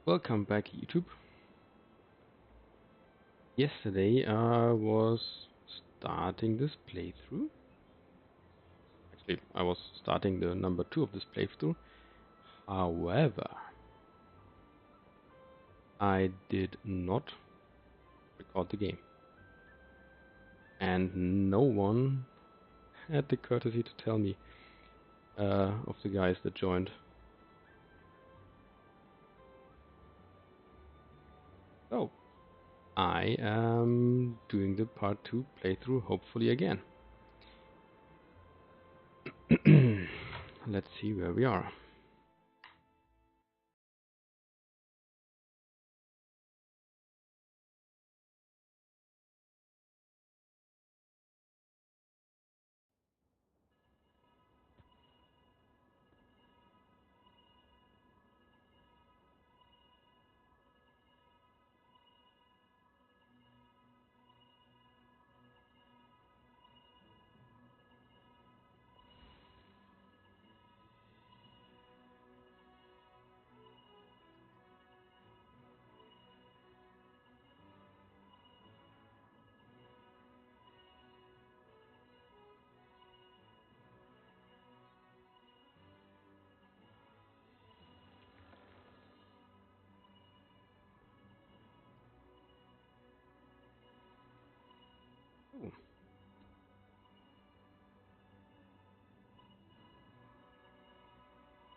Welcome back, YouTube. Yesterday I was starting this playthrough. Actually, I was starting the number 2 of this playthrough. However, I did not record the game. And no one had the courtesy to tell me of the guys that joined. So, I am doing the part 2 playthrough hopefully again. Let's see where we are.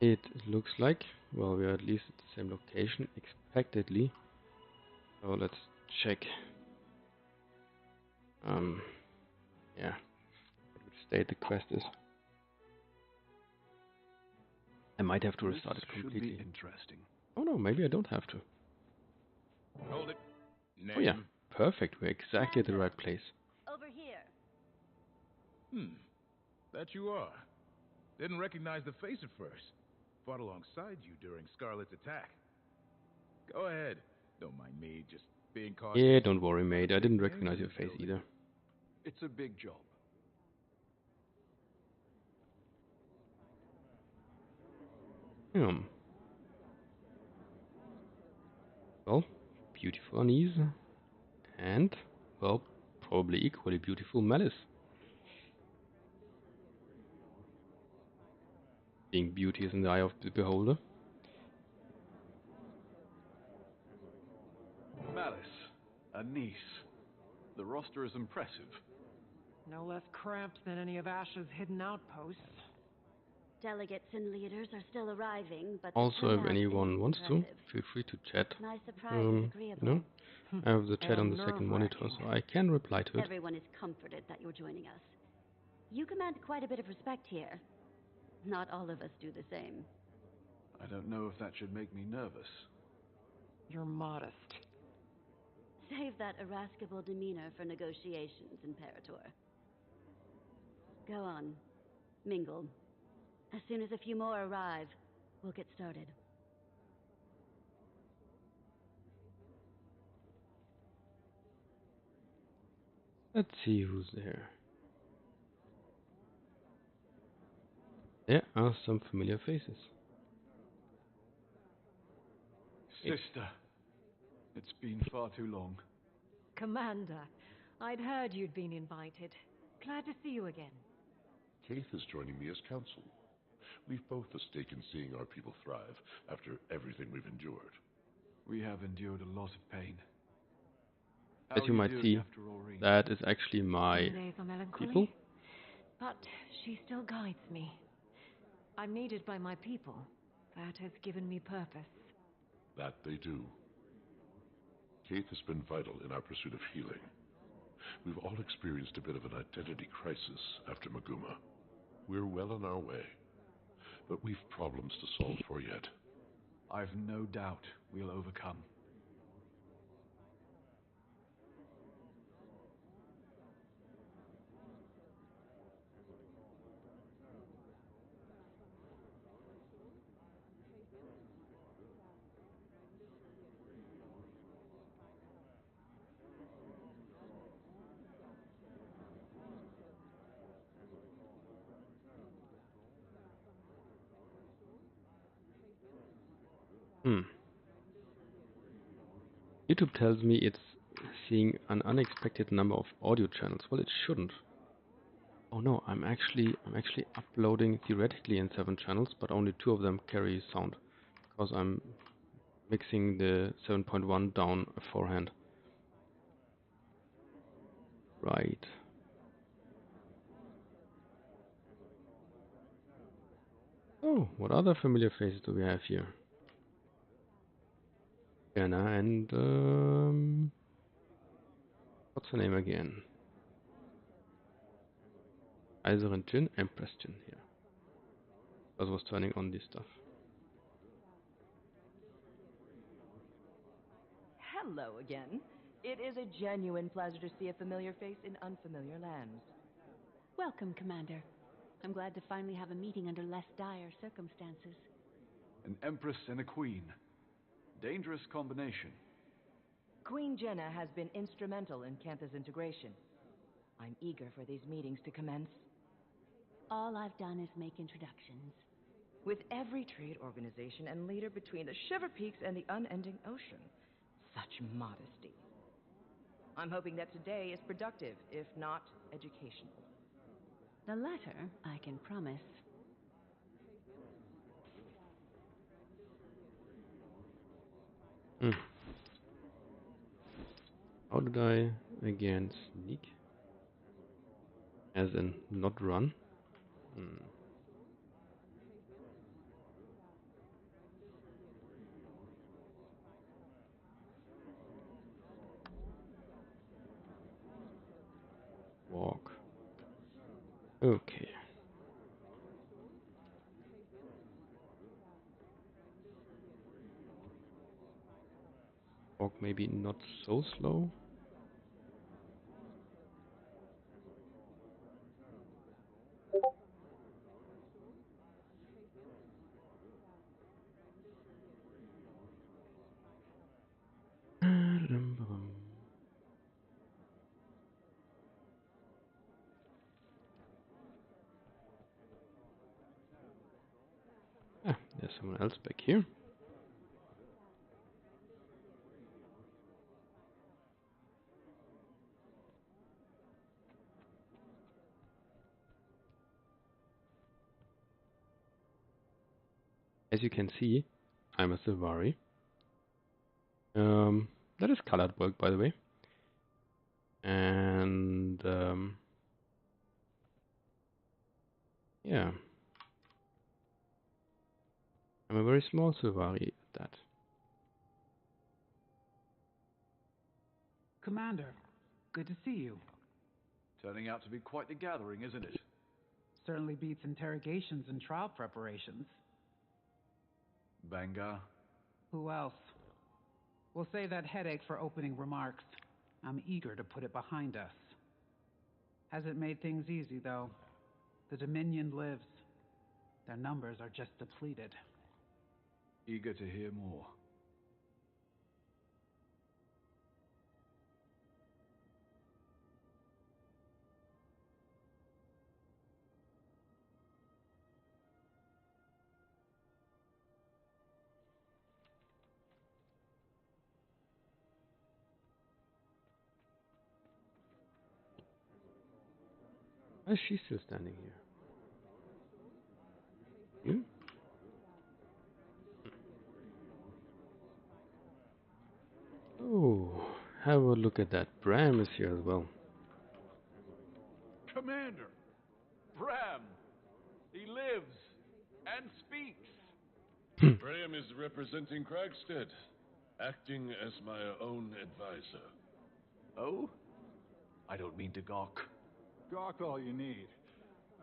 It looks like, well, we are at least at the same location, expectedly. So let's check. Yeah, which state the quest is. I might have to restart it completely. Should be interesting. Oh no, maybe I don't have to. Hold it. Name. Oh yeah, perfect. We're exactly at the right place. Over here. That you are. Didn't recognize the face at first. Fought alongside you during Scarlet's attack. Go ahead. Don't mind me, just being cautious. Yeah, don't worry, mate. I didn't recognize your face either. It's a big job. Well, beautiful unease. And, well, probably equally beautiful malice. Being beauty is in the eye of the beholder. Malice, a niece. The roster is impressive. No less cramped than any of Ash's hidden outposts. Delegates and leaders are still arriving, but Also, if anyone wants to, feel free to chat. My surprise is agreeable. You know, I have the chat on the And second monitor, nerve-wracking. so I can reply to it. Everyone is comforted that you're joining us. You command quite a bit of respect here. Not all of us do the same. I don't know if that should make me nervous. You're modest. Save that irascible demeanor for negotiations, Imperator. Go on. Mingle. As soon as a few more arrive, we'll get started. Let's see who's there. There are some familiar faces. Sister, it's been far too long. Commander, I'd heard you'd been invited. Glad to see you again. Keith is joining me as counsel. We've both a stake in seeing our people thrive after everything we've endured. We have endured a lot of pain. As you might see, Aurene? that is actually my Some days are melancholy, people. but she still guides me. I'm needed by my people. That has given me purpose. That they do. Keith has been vital in our pursuit of healing. We've all experienced a bit of an identity crisis after Maguma. We're well on our way, but we've problems to solve for yet. I've no doubt we'll overcome. YouTube tells me it's seeing an unexpected number of audio channels. Well, it shouldn't. Oh no, I'm actually uploading theoretically in 7 channels, but only 2 of them carry sound because I'm mixing the 7.1 down beforehand. Right. Oh, what other familiar faces do we have here? Anna and what's her name again? Eiseren Jin, Empress Jin here. I was turning on this stuff. Hello again. It is a genuine pleasure to see a familiar face in unfamiliar lands. Welcome, Commander. I'm glad to finally have a meeting under less dire circumstances. An empress and a queen. Dangerous combination. Queen Jenna has been instrumental in Cantha's integration. I'm eager for these meetings to commence. All I've done is make introductions. With every trade organization and leader between the Shiver Peaks and the unending ocean. Such modesty. I'm hoping that today is productive, if not educational. The latter, I can promise. How did I again sneak? As in not run? Walk. Okay. Walk maybe not so slow. Ah, there's someone else back here. As you can see, I'm a Sylvari. That is colored work, by the way. And yeah, I'm a very small Sylvari at that. Commander, good to see you. Turning out to be quite the gathering, isn't it? Certainly beats interrogations and trial preparations. Banga. Who else? We'll save that headache for opening remarks. I'm eager to put it behind us. Hasn't made things easy, though. The Dominion lives. Their numbers are just depleted. Eager to hear more. Why is she still standing here? You? Oh, have a look at that. Bram is here as well. Commander! Bram! He lives and speaks! Graham is representing Kragstead, acting as my own advisor. Oh? I don't mean to gawk. Gawk all you need.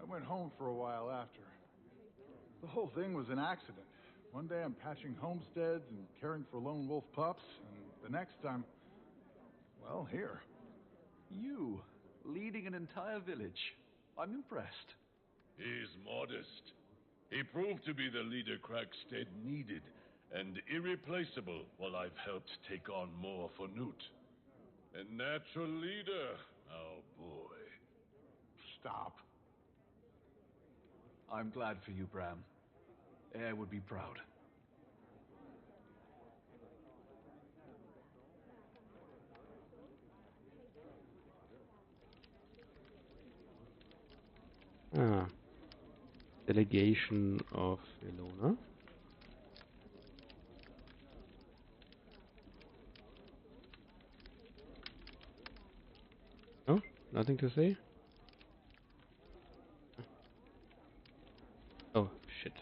I went home for a while after. The whole thing was an accident. One day I'm patching homesteads and caring for lone wolf pups, and the next I'm, well, here. You, leading an entire village. I'm impressed. He's modest. He proved to be the leader Kragstead needed, and irreplaceable while I've helped take on more for Newt. A natural leader, oh boy. Stop. I'm glad for you, Bram. Air would be proud. Ah, delegation of Elona. No, nothing to say. Oh shit.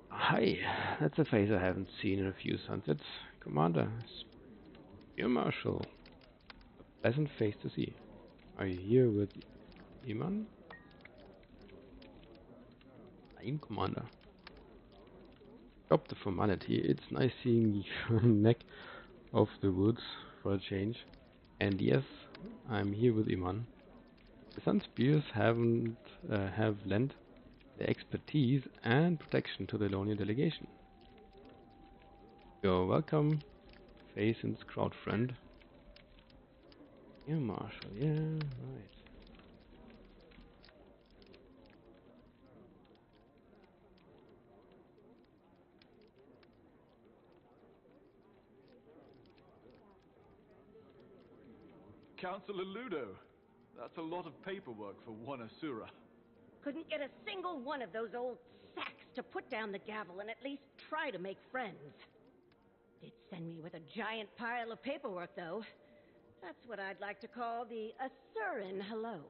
Hi, that's a face I haven't seen in a few sunsets. Commander, Spear Marshal. A pleasant face to see. Are you here with Iman? I'm Commander. Stop the formality. It's nice seeing your neck of the woods for a change. And yes, I'm here with Iman. The Sun Spears have lent their expertise and protection to the Elonian delegation. You're welcome, Faison's crowd friend. Yeah, Marshal, yeah, right. Councillor Ludo, that's a lot of paperwork for one Asura. Couldn't get a single one of those old sacks to put down the gavel and at least try to make friends. Did send me with a giant pile of paperwork, though. That's what I'd like to call the Asuran hello.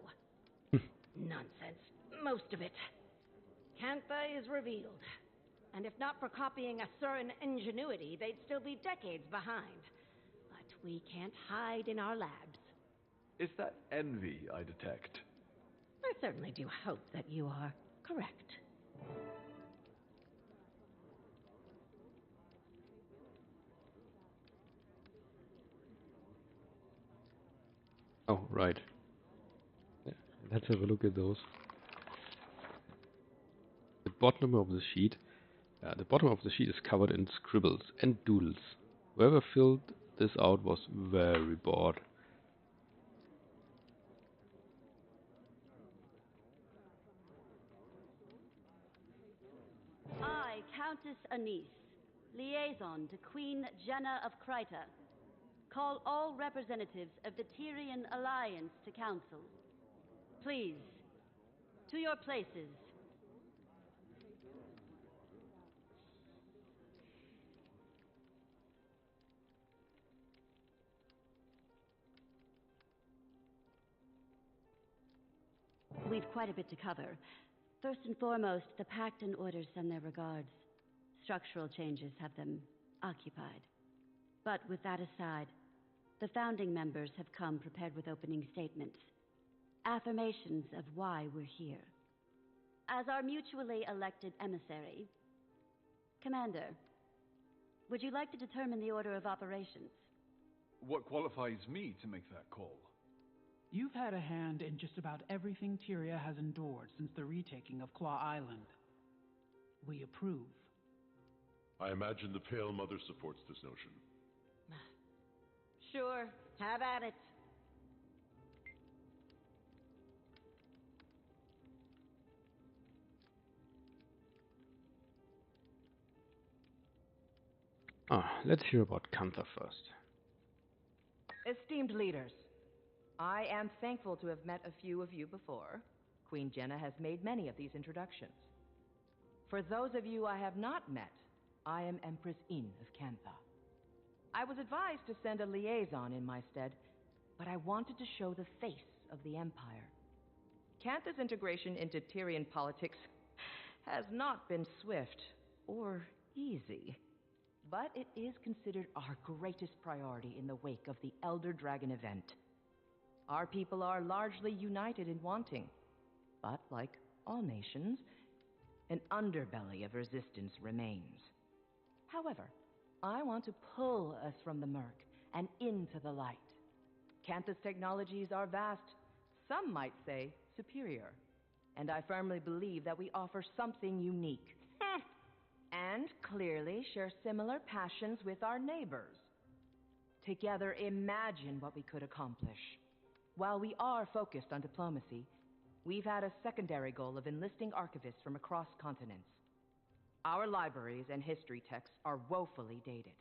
Nonsense. Most of it. Cantha is revealed. And if not for copying Asuran ingenuity, they'd still be decades behind. But we can't hide in our labs. Is that envy I detect? I certainly do hope that you are correct. Oh, right. Yeah, let's have a look at those. The bottom of the sheet is covered in scribbles and doodles. Whoever filled this out was very bored. I, Countess Anise, liaison to Queen Jenna of Kryta, call all representatives of the Tyrian Alliance to council. Please, to your places. We've quite a bit to cover. First and foremost, the Pact and Orders send their regards. Structural changes have them occupied. But with that aside, the founding members have come prepared with opening statements. Affirmations of why we're here. As our mutually elected emissary, Commander, would you like to determine the order of operations? What qualifies me to make that call? You've had a hand in just about everything Tyria has endured since the retaking of Claw Island. We approve. I imagine the Pale Mother supports this notion. Sure, have at it. Let's hear about Kantha first. Esteemed leaders, I am thankful to have met a few of you before. Queen Jenna has made many of these introductions. For those of you I have not met, I am Empress In of Cantha. I was advised to send a liaison in my stead, but I wanted to show the face of the Empire. Cantha's integration into Tyrian politics has not been swift or easy, but it is considered our greatest priority in the wake of the Elder Dragon event. Our people are largely united in wanting, but like all nations, an underbelly of resistance remains. However, I want to pull us from the murk and into the light. Cantha's technologies are vast, some might say superior, and I firmly believe that we offer something unique. And clearly share similar passions with our neighbors. Together, imagine what we could accomplish. While we are focused on diplomacy, we've had a secondary goal of enlisting archivists from across continents. Our libraries and history texts are woefully dated.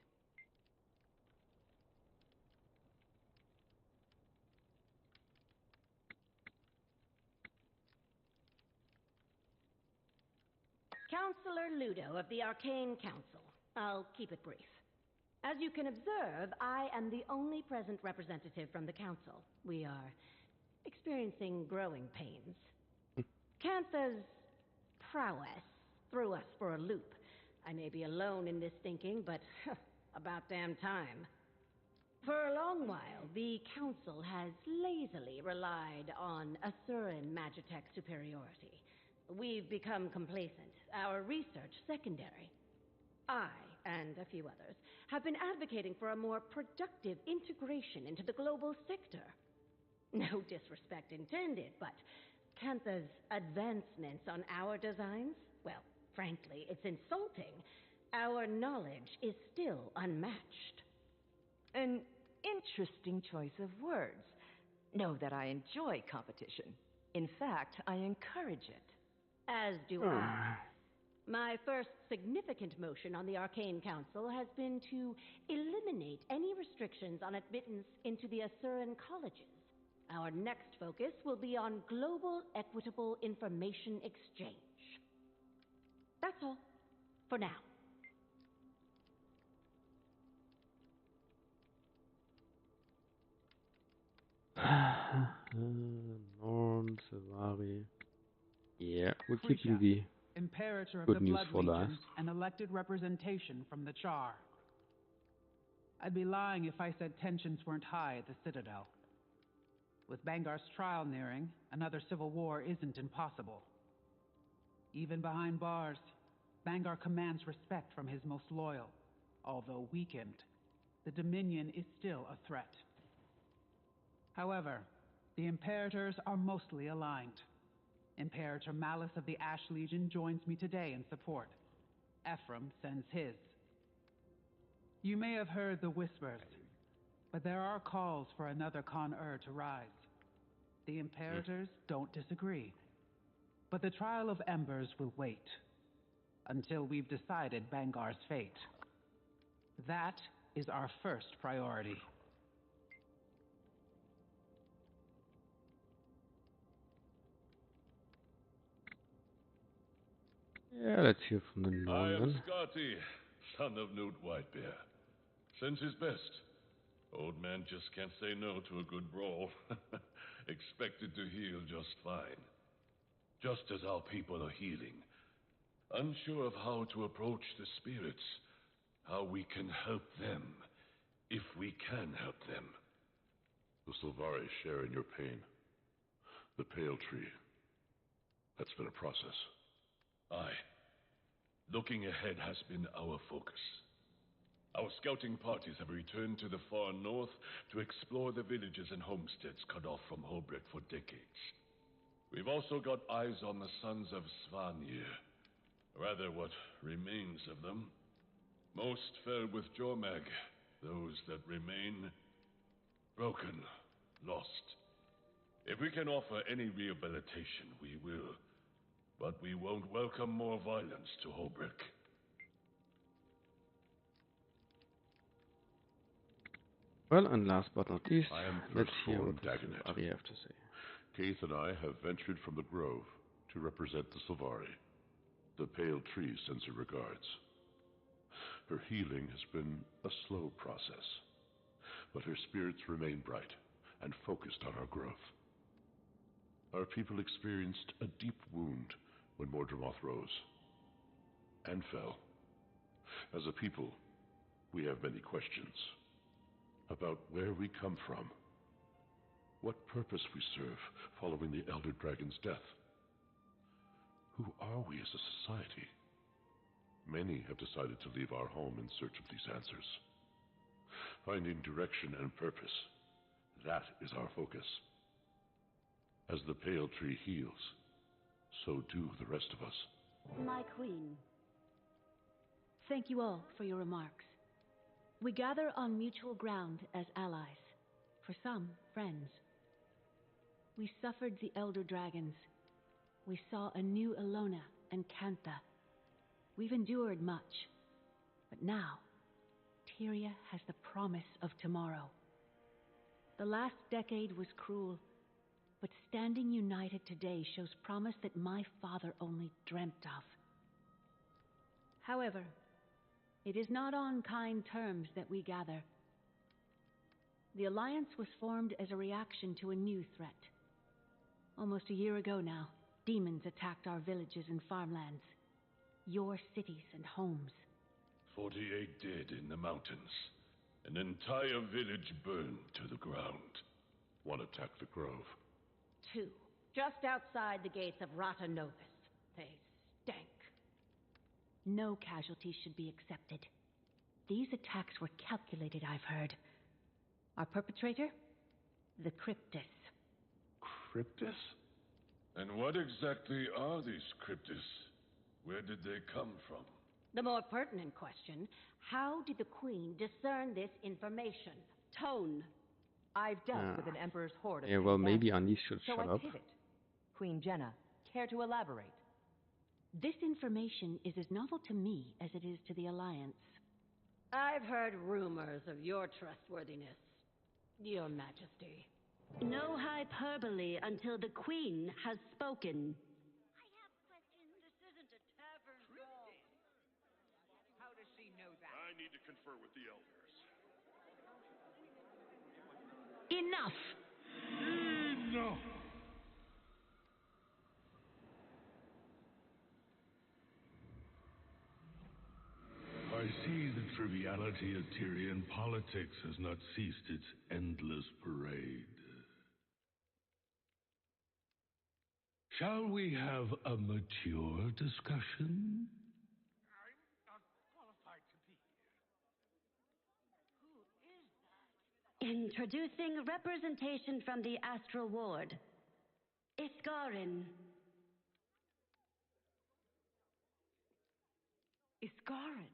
Counselor Ludo of the Arcane Council. I'll keep it brief. As you can observe, I am the only present representative from the Council. We are experiencing growing pains. Cantha's prowess threw us for a loop. I may be alone in this thinking, but about damn time. For a long while, the Council has lazily relied on Asuran Magitech superiority. We've become complacent, our research secondary. I, and a few others, have been advocating for a more productive integration into the global sector. No disrespect intended, but Cantha's advancements on our designs, well, frankly, it's insulting. Our knowledge is still unmatched. An interesting choice of words. Know that I enjoy competition. In fact, I encourage it. As do I. My first significant motion on the Arcane Council has been to eliminate any restrictions on admittance into the Asuran colleges. Our next focus will be on global equitable information exchange. That's all, for now. Norn, Savari. Yeah, we're Frisha, keeping the Imperator of good the news Blood for Legion last. and elected representation from the Char. I'd be lying if I said tensions weren't high at the Citadel. With Bangar's trial nearing, another civil war isn't impossible. Even behind bars, Bangar commands respect from his most loyal. Although weakened, the Dominion is still a threat. However, the Imperators are mostly aligned. Imperator Malice of the Ash Legion joins me today in support. Ephraim sends his. You may have heard the whispers, but there are calls for another Con-Ur to rise. The Imperators don't disagree. But the Trial of Embers will wait until we've decided Bangar's fate. That is our first priority. Yeah, let's hear from the I Norn am then. Scotty, son of Newt Whitebear. Sends his best. Old man just can't say no to a good brawl. Expected to heal just fine. Just as our people are healing. Unsure of how to approach the spirits. How we can help them. If we can help them. The Sylvari share in your pain. The Pale Tree. That's been a process. Aye. Looking ahead has been our focus. Our scouting parties have returned to the far north to explore the villages and homesteads cut off from Holbrook for decades. We've also got eyes on the sons of Svanir. Rather, what remains of them. Most fell with Jormag. Those that remain, broken, lost. If we can offer any rehabilitation, we will. But we won't welcome more violence to Holbrook. Well, and last but not least, I am let's First hear Born what the Dagonet. Sylvari have to say. Keith and I have ventured from the grove to represent the Sylvari. The Pale Tree sends her regards. Her healing has been a slow process, but her spirits remain bright and focused on our growth. Our people experienced a deep wound when Mordremoth rose and fell. As a people, we have many questions about where we come from, what purpose we serve following the Elder Dragon's death. Who are we as a society? Many have decided to leave our home in search of these answers. Finding direction and purpose, that is our focus. As the Pale Tree heals, so do the rest of us. My queen, thank you all for your remarks. We gather on mutual ground as allies, for some, friends. We suffered the Elder Dragons. We saw a new Ilona and Cantha. We've endured much, but now, Tyria has the promise of tomorrow. The last decade was cruel, but standing united today shows promise that my father only dreamt of. However, it is not on kind terms that we gather. The Alliance was formed as a reaction to a new threat. Almost a year ago now, demons attacked our villages and farmlands, your cities and homes. 48 dead in the mountains. An entire village burned to the ground. One attacked the grove. 2, just outside the gates of Rata Novus. They stank. No casualties should be accepted. These attacks were calculated, I've heard. Our perpetrator? The Cryptus. Cryptus? And what exactly are these Cryptus? Where did they come from? The more pertinent question, how did the Queen discern this information? Tone. I've dealt with an Emperor's horde of Yeah, well, maybe bandits, Anis should so shut I up. pivot. Queen Jenna, care to elaborate? This information is as novel to me as it is to the Alliance. I've heard rumors of your trustworthiness, Your Majesty. No hyperbole until the Queen has spoken. I have questions. This isn't a tavern brawl. How does she know that? I need to confer with the elders. Enough! Enough! I see the triviality of Tyrian politics has not ceased its endless parade. Shall we have a mature discussion? I'm not qualified to be here. Who is that? Introducing representation from the Astral Ward. Iskarin. Iskarin.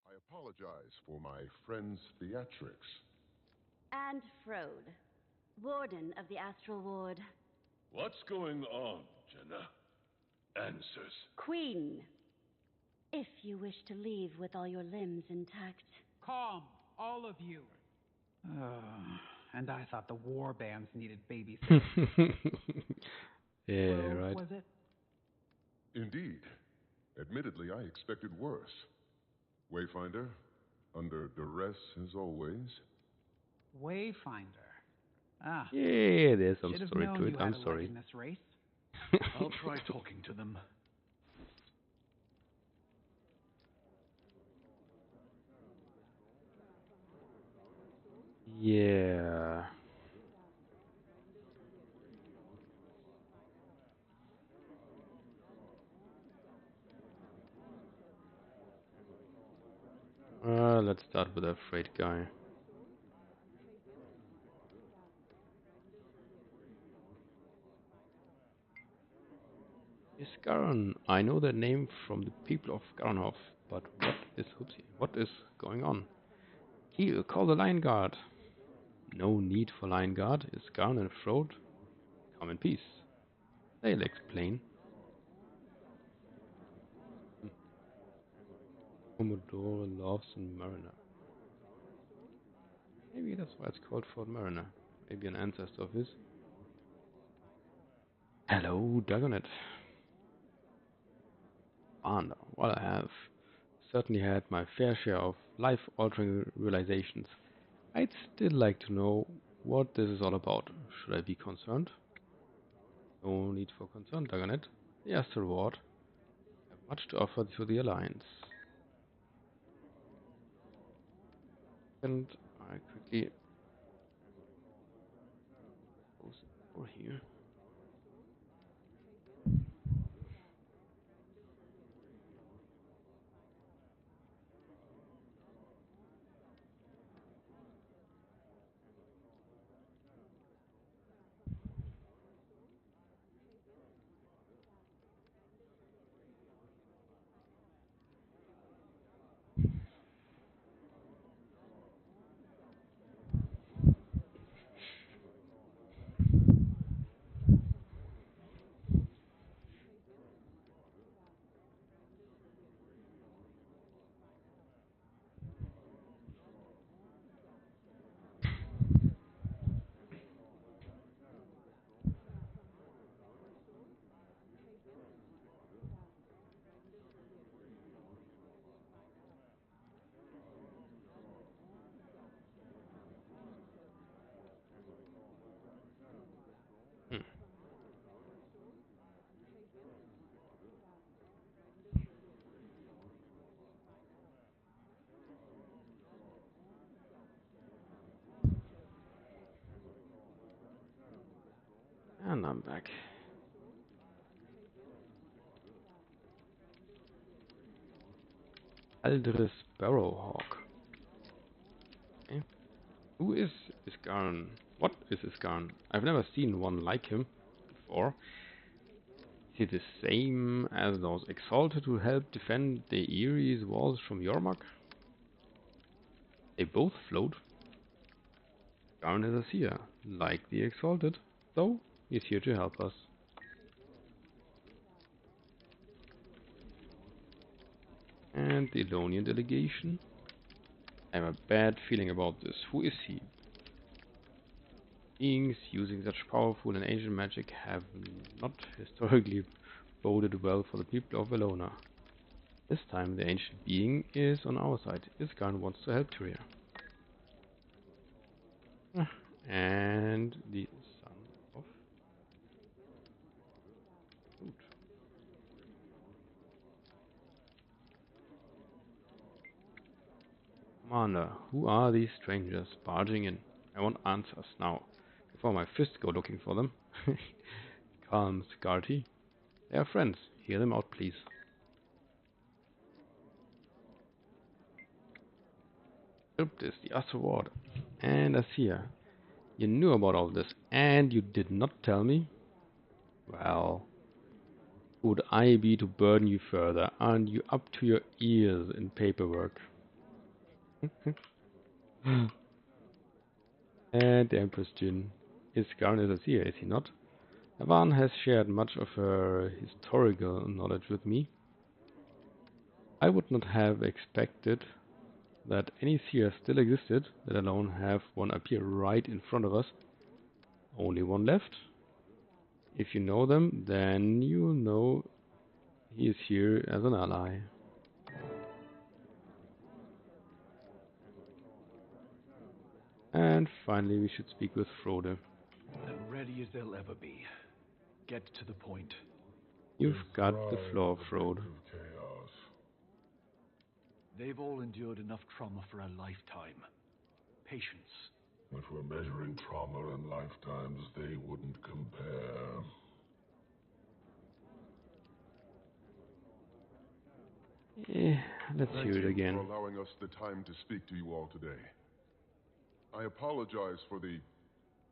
I apologize for my friend's theatrics. And Frode, Warden of the Astral Ward. What's going on, Jenna? Answers. Queen, if you wish to leave with all your limbs intact. Calm, all of you. And I thought the war bands needed babysitters. Yeah, Well, right. was it? Indeed. Admittedly, I expected worse. Wayfinder, under duress as always. Wayfinder. Ah, Yeah, there's some should have story known to it. you had I'm a leg sorry. in this race. I'll try talking to them. Yeah. Let's start with a freight guy. Iskaran. I know that name from the people of Garanhof, but what is going on? Here, call the Lion Guard. No need for Lion Guard. Iskaran and Frode, come in peace. They'll explain. Commodore Lawson Mariner. Maybe that's why it's called Fort Mariner. Maybe an ancestor of his. Hello, Dagonet. Commander, while I have certainly had my fair share of life-altering realizations, I'd still like to know what this is all about. Should I be concerned? No need for concern, Dagonet. The Astral Ward have much to offer to the Alliance. And I quickly close the door here. I'm back. Aldris Sparrowhawk. Okay. Who is Isgarn? What is Isgarn? I've never seen one like him before. Is he the same as those Exalted who helped defend the Erie's walls from Yormak? They both float. Isgarn is a seer, like the Exalted, though he's here to help us. And the Elonian delegation. I have a bad feeling about this. Who is he? Beings using such powerful and ancient magic have not historically boded well for the people of Valona. This time the ancient being is on our side. Isgarn wants to help Tyria. And the son of Food. Commander, who are these strangers barging in? I want answers now, before my fists go looking for them. Calm, Scarty. They are friends. Hear them out, please. This, the Astral Ward, and Asia. You knew about all this, and you did not tell me? Well, who would I be to burden you further? Aren't you up to your ears in paperwork? And the Empress Jin is Garnet as here, is he not? Avan has shared much of her historical knowledge with me. I would not have expected that any seer still existed, let alone have one appear right in front of us. Only one left. If you know them, then you know he is here as an ally. And finally we should speak with Frode. As ready as they'll ever be. Get to the point. You've got the floor, Frode. They've all endured enough trauma for a lifetime. Patience. If we're measuring trauma and lifetimes, they wouldn't compare. Let's hear it again. Thank you for allowing us the time to speak to you all today. I apologize for the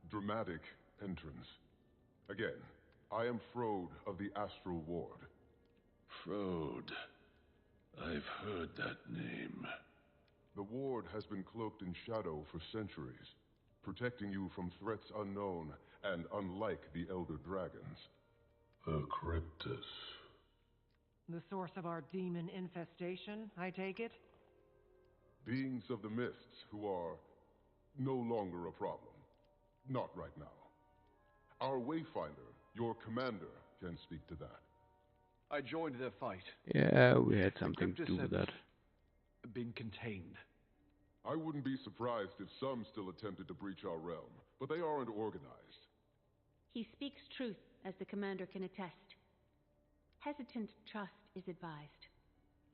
dramatic entrance. Again, I am Frode of the Astral Ward. Frode. I've heard that name. The ward has been cloaked in shadow for centuries, protecting you from threats unknown and unlike the Elder Dragons. The Cryptus. The source of our demon infestation, I take it? Beings of the mists who are no longer a problem. Not right now. Our Wayfinder, your commander, can speak to that. I joined their fight. Yeah, we had something to do with that. Been contained. I wouldn't be surprised if some still attempted to breach our realm, but they aren't organized. He speaks truth, as the commander can attest. Hesitant trust is advised.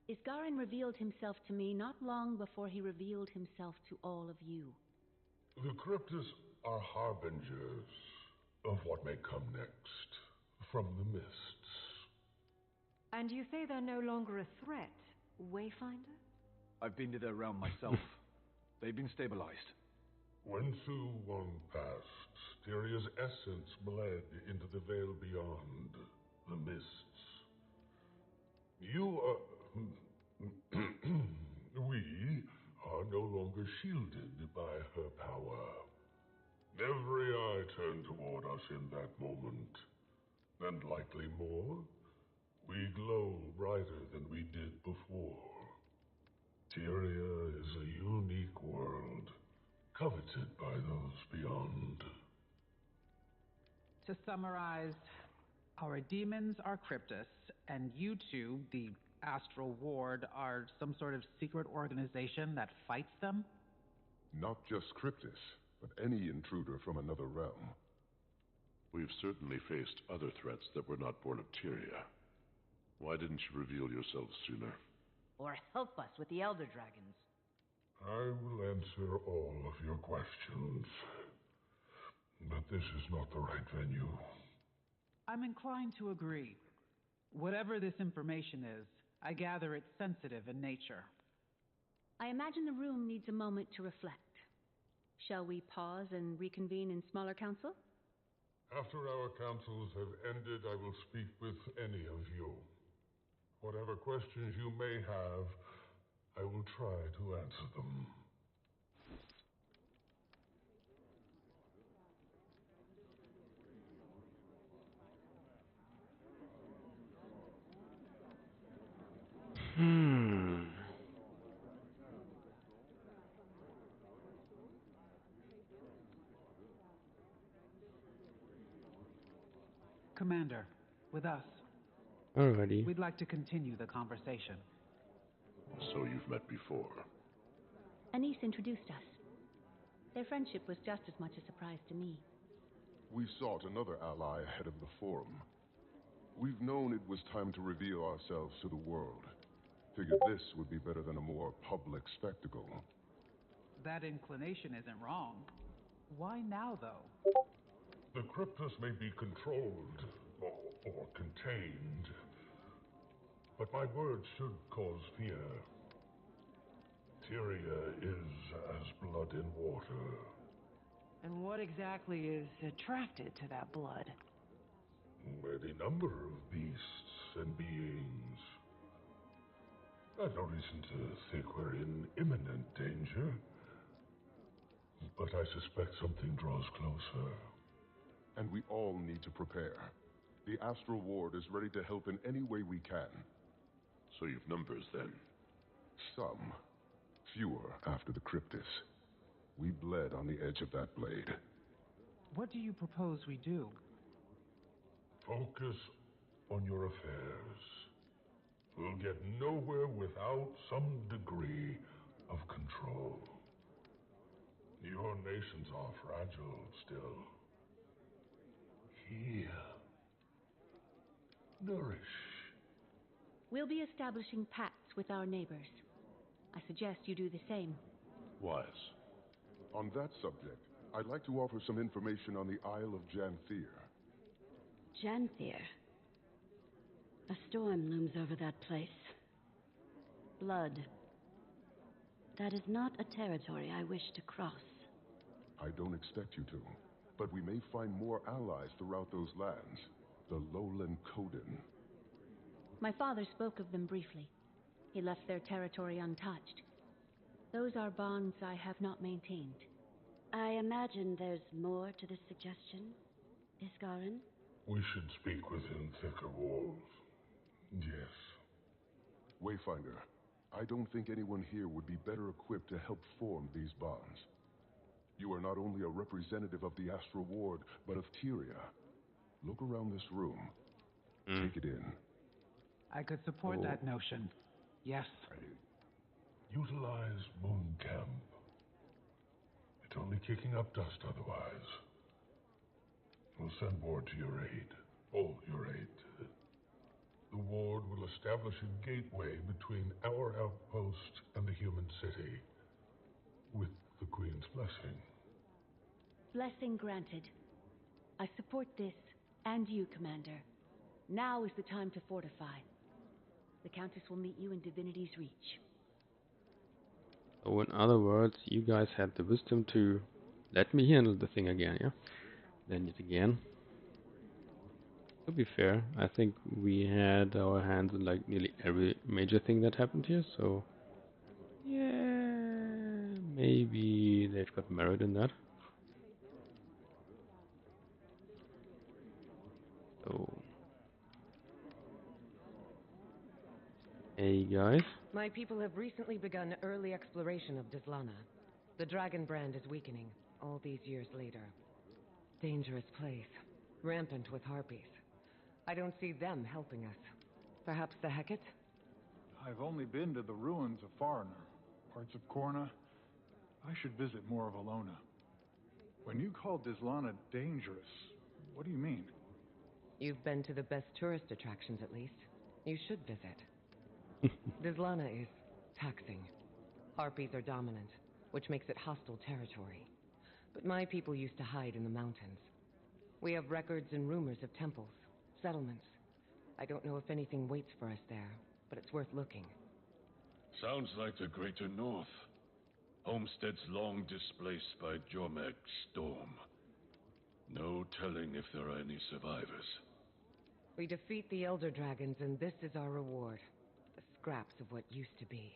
Isgarin revealed himself to me not long before he revealed himself to all of you. The Cryptus are harbingers of what may come next from the mists. And you say they're no longer a threat, Wayfinder? I've been to their realm myself. They've been stabilized. When Su Wang passed, Tyria's essence bled into the veil beyond, the mists. We are no longer shielded by her power. Every eye turned toward us in that moment, and likely more. We glow brighter than we did before. Tyria is a unique world, coveted by those beyond. To summarize, our demons are Cryptus, and you two, the Astral Ward, are some sort of secret organization that fights them? Not just Cryptus, but any intruder from another realm. We've certainly faced other threats that were not born of Tyria. Why didn't you reveal yourself sooner? Or help us with the Elder Dragons? I will answer all of your questions. But this is not the right venue. I'm inclined to agree. Whatever this information is, I gather it's sensitive in nature. I imagine the room needs a moment to reflect. Shall we pause and reconvene in smaller council? After our councils have ended, I will speak with any of you. Whatever questions you may have, I will try to answer them. Commander, with us. Alrighty. We'd like to continue the conversation. So you've met before. Anise introduced us. Their friendship was just as much a surprise to me. We sought another ally ahead of the forum. We've known it was time to reveal ourselves to the world. Figured this would be better than a more public spectacle. That inclination isn't wrong. Why now, though? The Cryptus may be controlled or contained, but my words should cause fear. Tyria is as blood in water. And what exactly is attracted to that blood? Any number of beasts and beings. I've no reason to think we're in imminent danger, but I suspect something draws closer. And we all need to prepare. The Astral Ward is ready to help in any way we can. So you've numbers then? Some. Fewer after the Cryptus. We bled on the edge of that blade. What do you propose we do? Focus on your affairs. We'll get nowhere without some degree of control. Your nations are fragile still. Heal. Nourish. We'll be establishing pacts with our neighbors. I suggest you do the same. Wise. On that subject, I'd like to offer some information on the Isle of Janthir. Janthir. A storm looms over that place. Blood. That is not a territory I wish to cross. I don't expect you to, but we may find more allies throughout those lands. The Lowland Coden. My father spoke of them briefly. He left their territory untouched. Those are bonds I have not maintained. I imagine there's more to this suggestion, Iskarin? We should speak within thicker walls. Yes. Wayfinder, I don't think anyone here would be better equipped to help form these bonds. You are not only a representative of the Astral Ward, but of Tyria. Look around this room. Take it in. I could support that notion. Yes. Utilize Moon Camp. It's only kicking up dust otherwise. We'll send ward to your aid. All your aid. The ward will establish a gateway between our outpost and the human city. With the Queen's blessing. Blessing granted. I support this, and you, Commander. Now is the time to fortify. The Countess will meet you in Divinity's Reach. So in other words, you guys had the wisdom to let me handle the thing again, yeah? Then yet again. To be fair, I think we had our hands in like nearly every major thing that happened here, so yeah, maybe they've got merit in that. So, hey guys. My people have recently begun early exploration of Dislana. The dragon brand is weakening, all these years later. Dangerous place, rampant with harpies. I don't see them helping us. Perhaps the Hecate? I've only been to the ruins of Foreigner, parts of Korna. I should visit more of Alona. When you call Dislana dangerous, what do you mean? You've been to the best tourist attractions, at least. You should visit. Dislana is taxing. Harpies are dominant, which makes it hostile territory. But my people used to hide in the mountains. We have records and rumors of temples, settlements. I don't know if anything waits for us there, but it's worth looking. Sounds like the greater north. Homesteads long displaced by Jormag's storm. No telling if there are any survivors. We defeat the Elder Dragons, and this is our reward. The scraps of what used to be.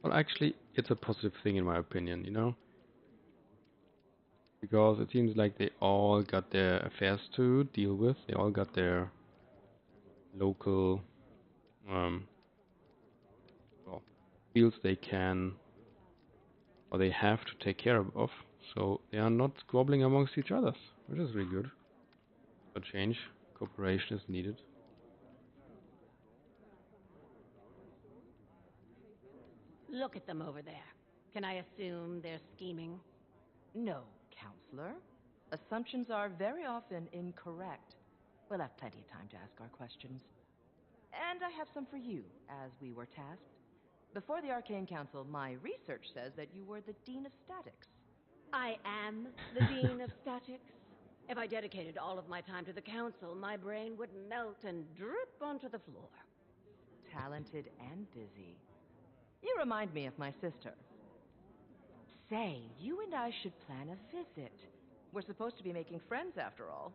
Well, actually, it's a positive thing in my opinion, you know? Because it seems like they all got their affairs to deal with. They all got their local well, fields they can or they have to take care of. So they are not squabbling amongst each other, which is really good. For change, cooperation is needed. Look at them over there. Can I assume they're scheming? No, Counselor. Assumptions are very often incorrect. We'll have plenty of time to ask our questions. And I have some for you, as we were tasked. Before the Arcane Council, my research says that you were the Dean of Statics. I am the Dean of Statics. If I dedicated all of my time to the Council, my brain would melt and drip onto the floor. Talented and busy. You remind me of my sister. Say, you and I should plan a visit. We're supposed to be making friends after all.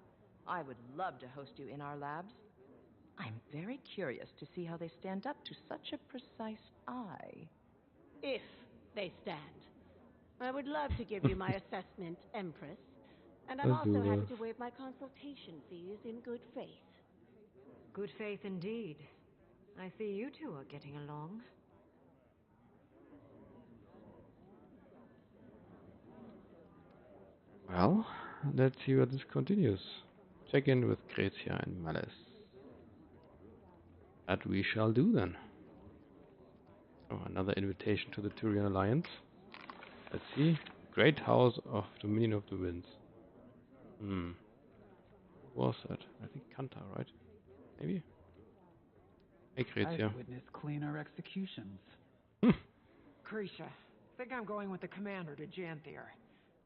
I would love to host you in our labs. I'm very curious to see how they stand up to such a precise eye. If they stand. I would love to give you my assessment, Empress. And I'm also happy to waive my consultation fees in good faith. Good faith indeed. I see you two are getting along. Well, let's see where this continues. Check in with Grecia and Malice. That we shall do then. Oh, another invitation to the Tyrian Alliance. Let's see. Great House of Dominion of the Winds. Who was that? I think Kanta, right? Maybe? Hey, Grecia. I've witnessed cleaner executions. Cretia, think I'm going with the commander to Janthir.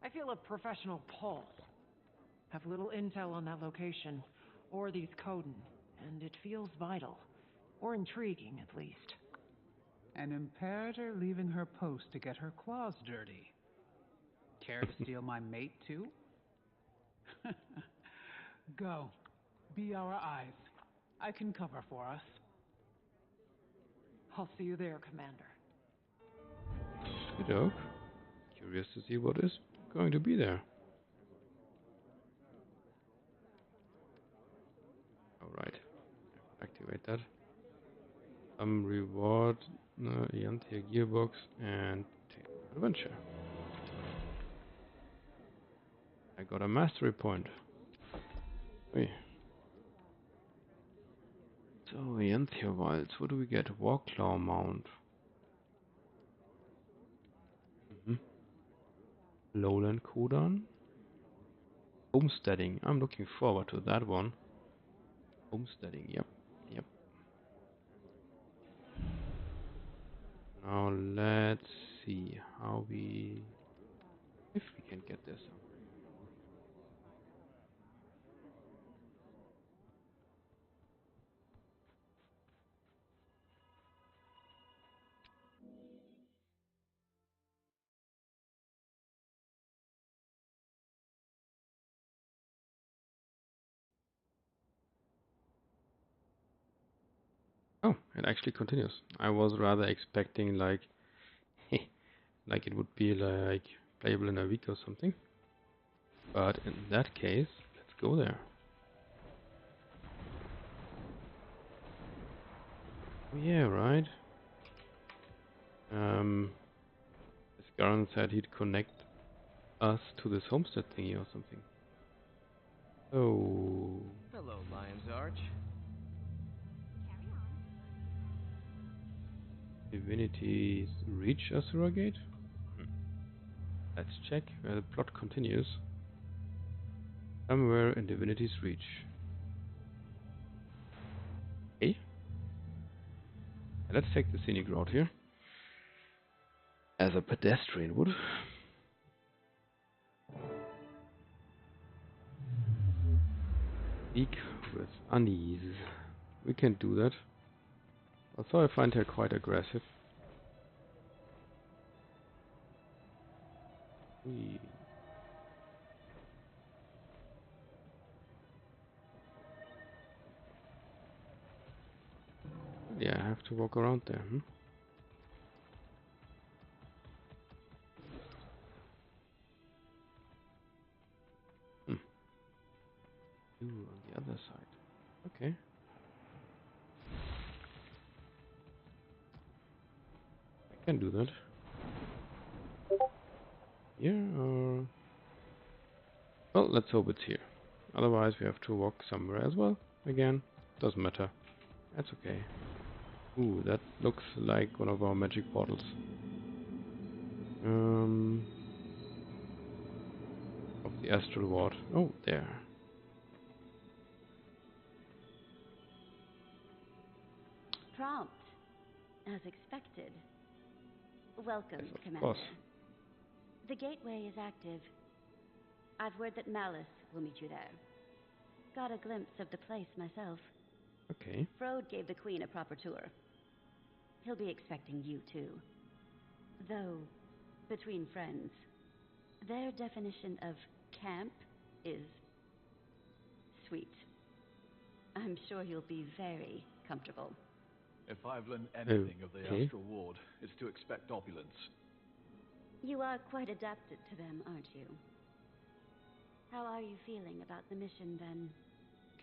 I feel a professional pull. Have little intel on that location, or these Coden, and it feels vital. Or intriguing, at least. An imperator leaving her post to get her claws dirty. Care to steal my mate, too? Go. Be our eyes. I can cover for us. I'll see you there, Commander. Good dog. Curious to see what is going to be there. Alright. Activate that. Reward, Janthir Gearbox, and Adventure. I got a mastery point. Wait. So, Janthir Wilds, what do we get? Warclaw Mount. Lowland Kodan. Homesteading. I'm looking forward to that one. Homesteading, yep. Now let's see how if we can get this. Oh, it actually continues. I was rather expecting like like it would be like playable in a week or something. But in that case, let's go there. Oh, yeah, right. This Garan said he'd connect us to this homestead thingy or something. Oh. Hello, Lion's Arch. Divinity's Reach a surrogate? Let's check where the plot continues. Somewhere in Divinity's Reach. Okay. Let's take the scenic route here. As a pedestrian would. Speak with unease. We can do that. Also, I find her quite aggressive. Yeah, I have to walk around there. Ooh, on the other side. Okay. I can do that. Yeah, well, let's hope it's here. Otherwise, we have to walk somewhere as well. Again, doesn't matter. That's okay. Ooh, that looks like one of our magic portals. Of the Astral Ward. Oh, there. Prompt, as expected. Welcome, Yes, of Commander. course. The gateway is active. I've word that Malice will meet you there. Got a glimpse of the place myself. Okay. Frode gave the Queen a proper tour. He'll be expecting you too. Though, between friends, their definition of camp is sweet. I'm sure you'll be very comfortable. If I've learned anything of the Astral Ward, it's to expect opulence. You are quite adapted to them, aren't you? How are you feeling about the mission, then?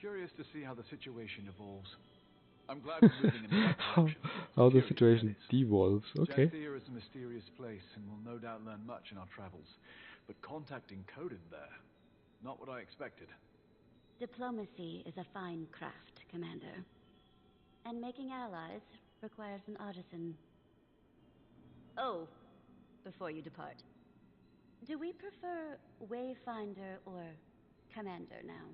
Curious to see how the situation evolves. I'm glad we're moving in the right direction. How the situation devolves. Okay. Janthir is a mysterious place, and we'll no doubt learn much in our travels. But contacting Coden there, not what I expected. Diplomacy is a fine craft, Commander. And making allies requires an artisan. Oh, before you depart, do we prefer Wayfinder or Commander now?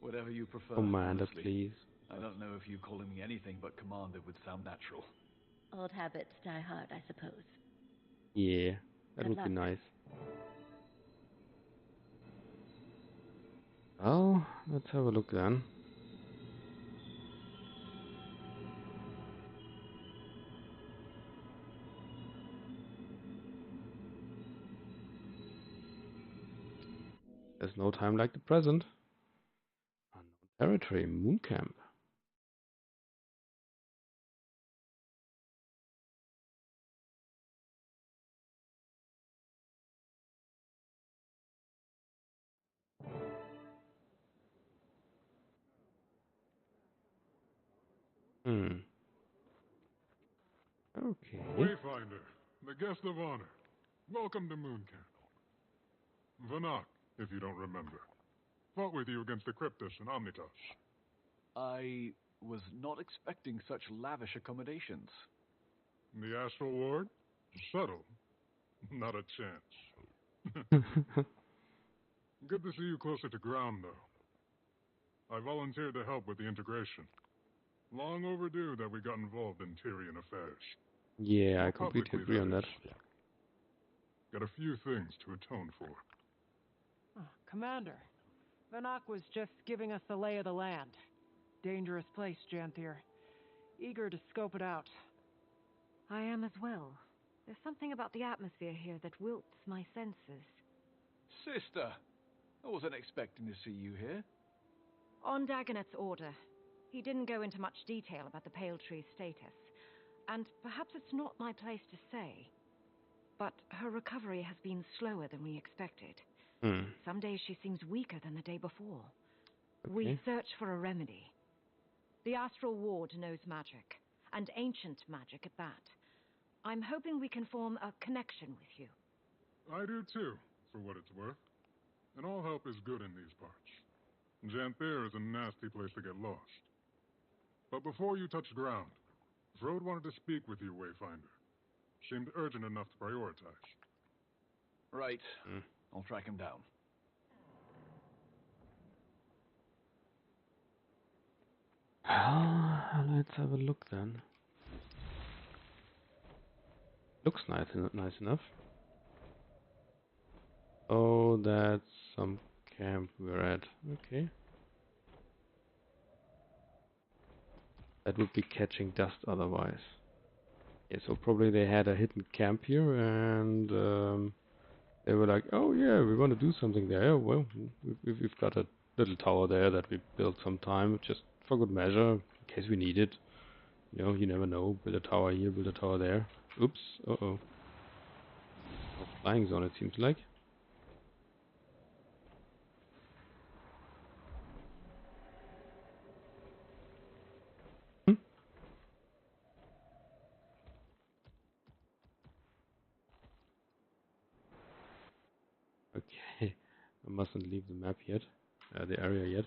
Whatever you prefer. Commander, honestly. please. I don't know if you calling me anything but Commander would sound natural. Old habits die hard, I suppose. Yeah, that Good would be luck. nice. Well, let's have a look then. There's no time like the present. Unknown territory, Moon Camp. Okay. Wayfinder, the guest of honor. Welcome to Moon Camp. Vanak, if you don't remember. Fought with you against the Cryptus and Omnitos. I was not expecting such lavish accommodations. The Astral Ward? Subtle. Not a chance. Good to see you closer to ground, though. I volunteered to help with the integration. Long overdue that we got involved in Tyrian affairs. Yeah, More I completely publicly, agree on that. is. Got a few things to atone for. Oh, Commander, Vanak was just giving us the lay of the land. Dangerous place, Janthir. Eager to scope it out. I am as well. There's something about the atmosphere here that wilts my senses. Sister, I wasn't expecting to see you here. On Dagonet's order, he didn't go into much detail about the Pale Tree's status. And perhaps it's not my place to say, but her recovery has been slower than we expected. Some days she seems weaker than the day before. Okay. We search for a remedy. The Astral Ward knows magic, and ancient magic at that. I'm hoping we can form a connection with you. I do too, for what it's worth. And all help is good in these parts. Janthir is a nasty place to get lost. But before you touch ground, Frode wanted to speak with you, Wayfinder. Seemed urgent enough to prioritize. Right. I'll track him down. Let's have a look then. Looks nice enough. Oh, that's some camp we're at. Okay. That would be catching dust otherwise. Yeah, so probably they had a hidden camp here and they were like, oh yeah, we want to do something there. Yeah, well, we've got a little tower there that we built sometime just for good measure, in case we need it. You know, you never know. Build a tower here, build a tower there. Oops, uh-oh. No flying zone, it seems like. Okay, I mustn't leave the map yet, the area yet.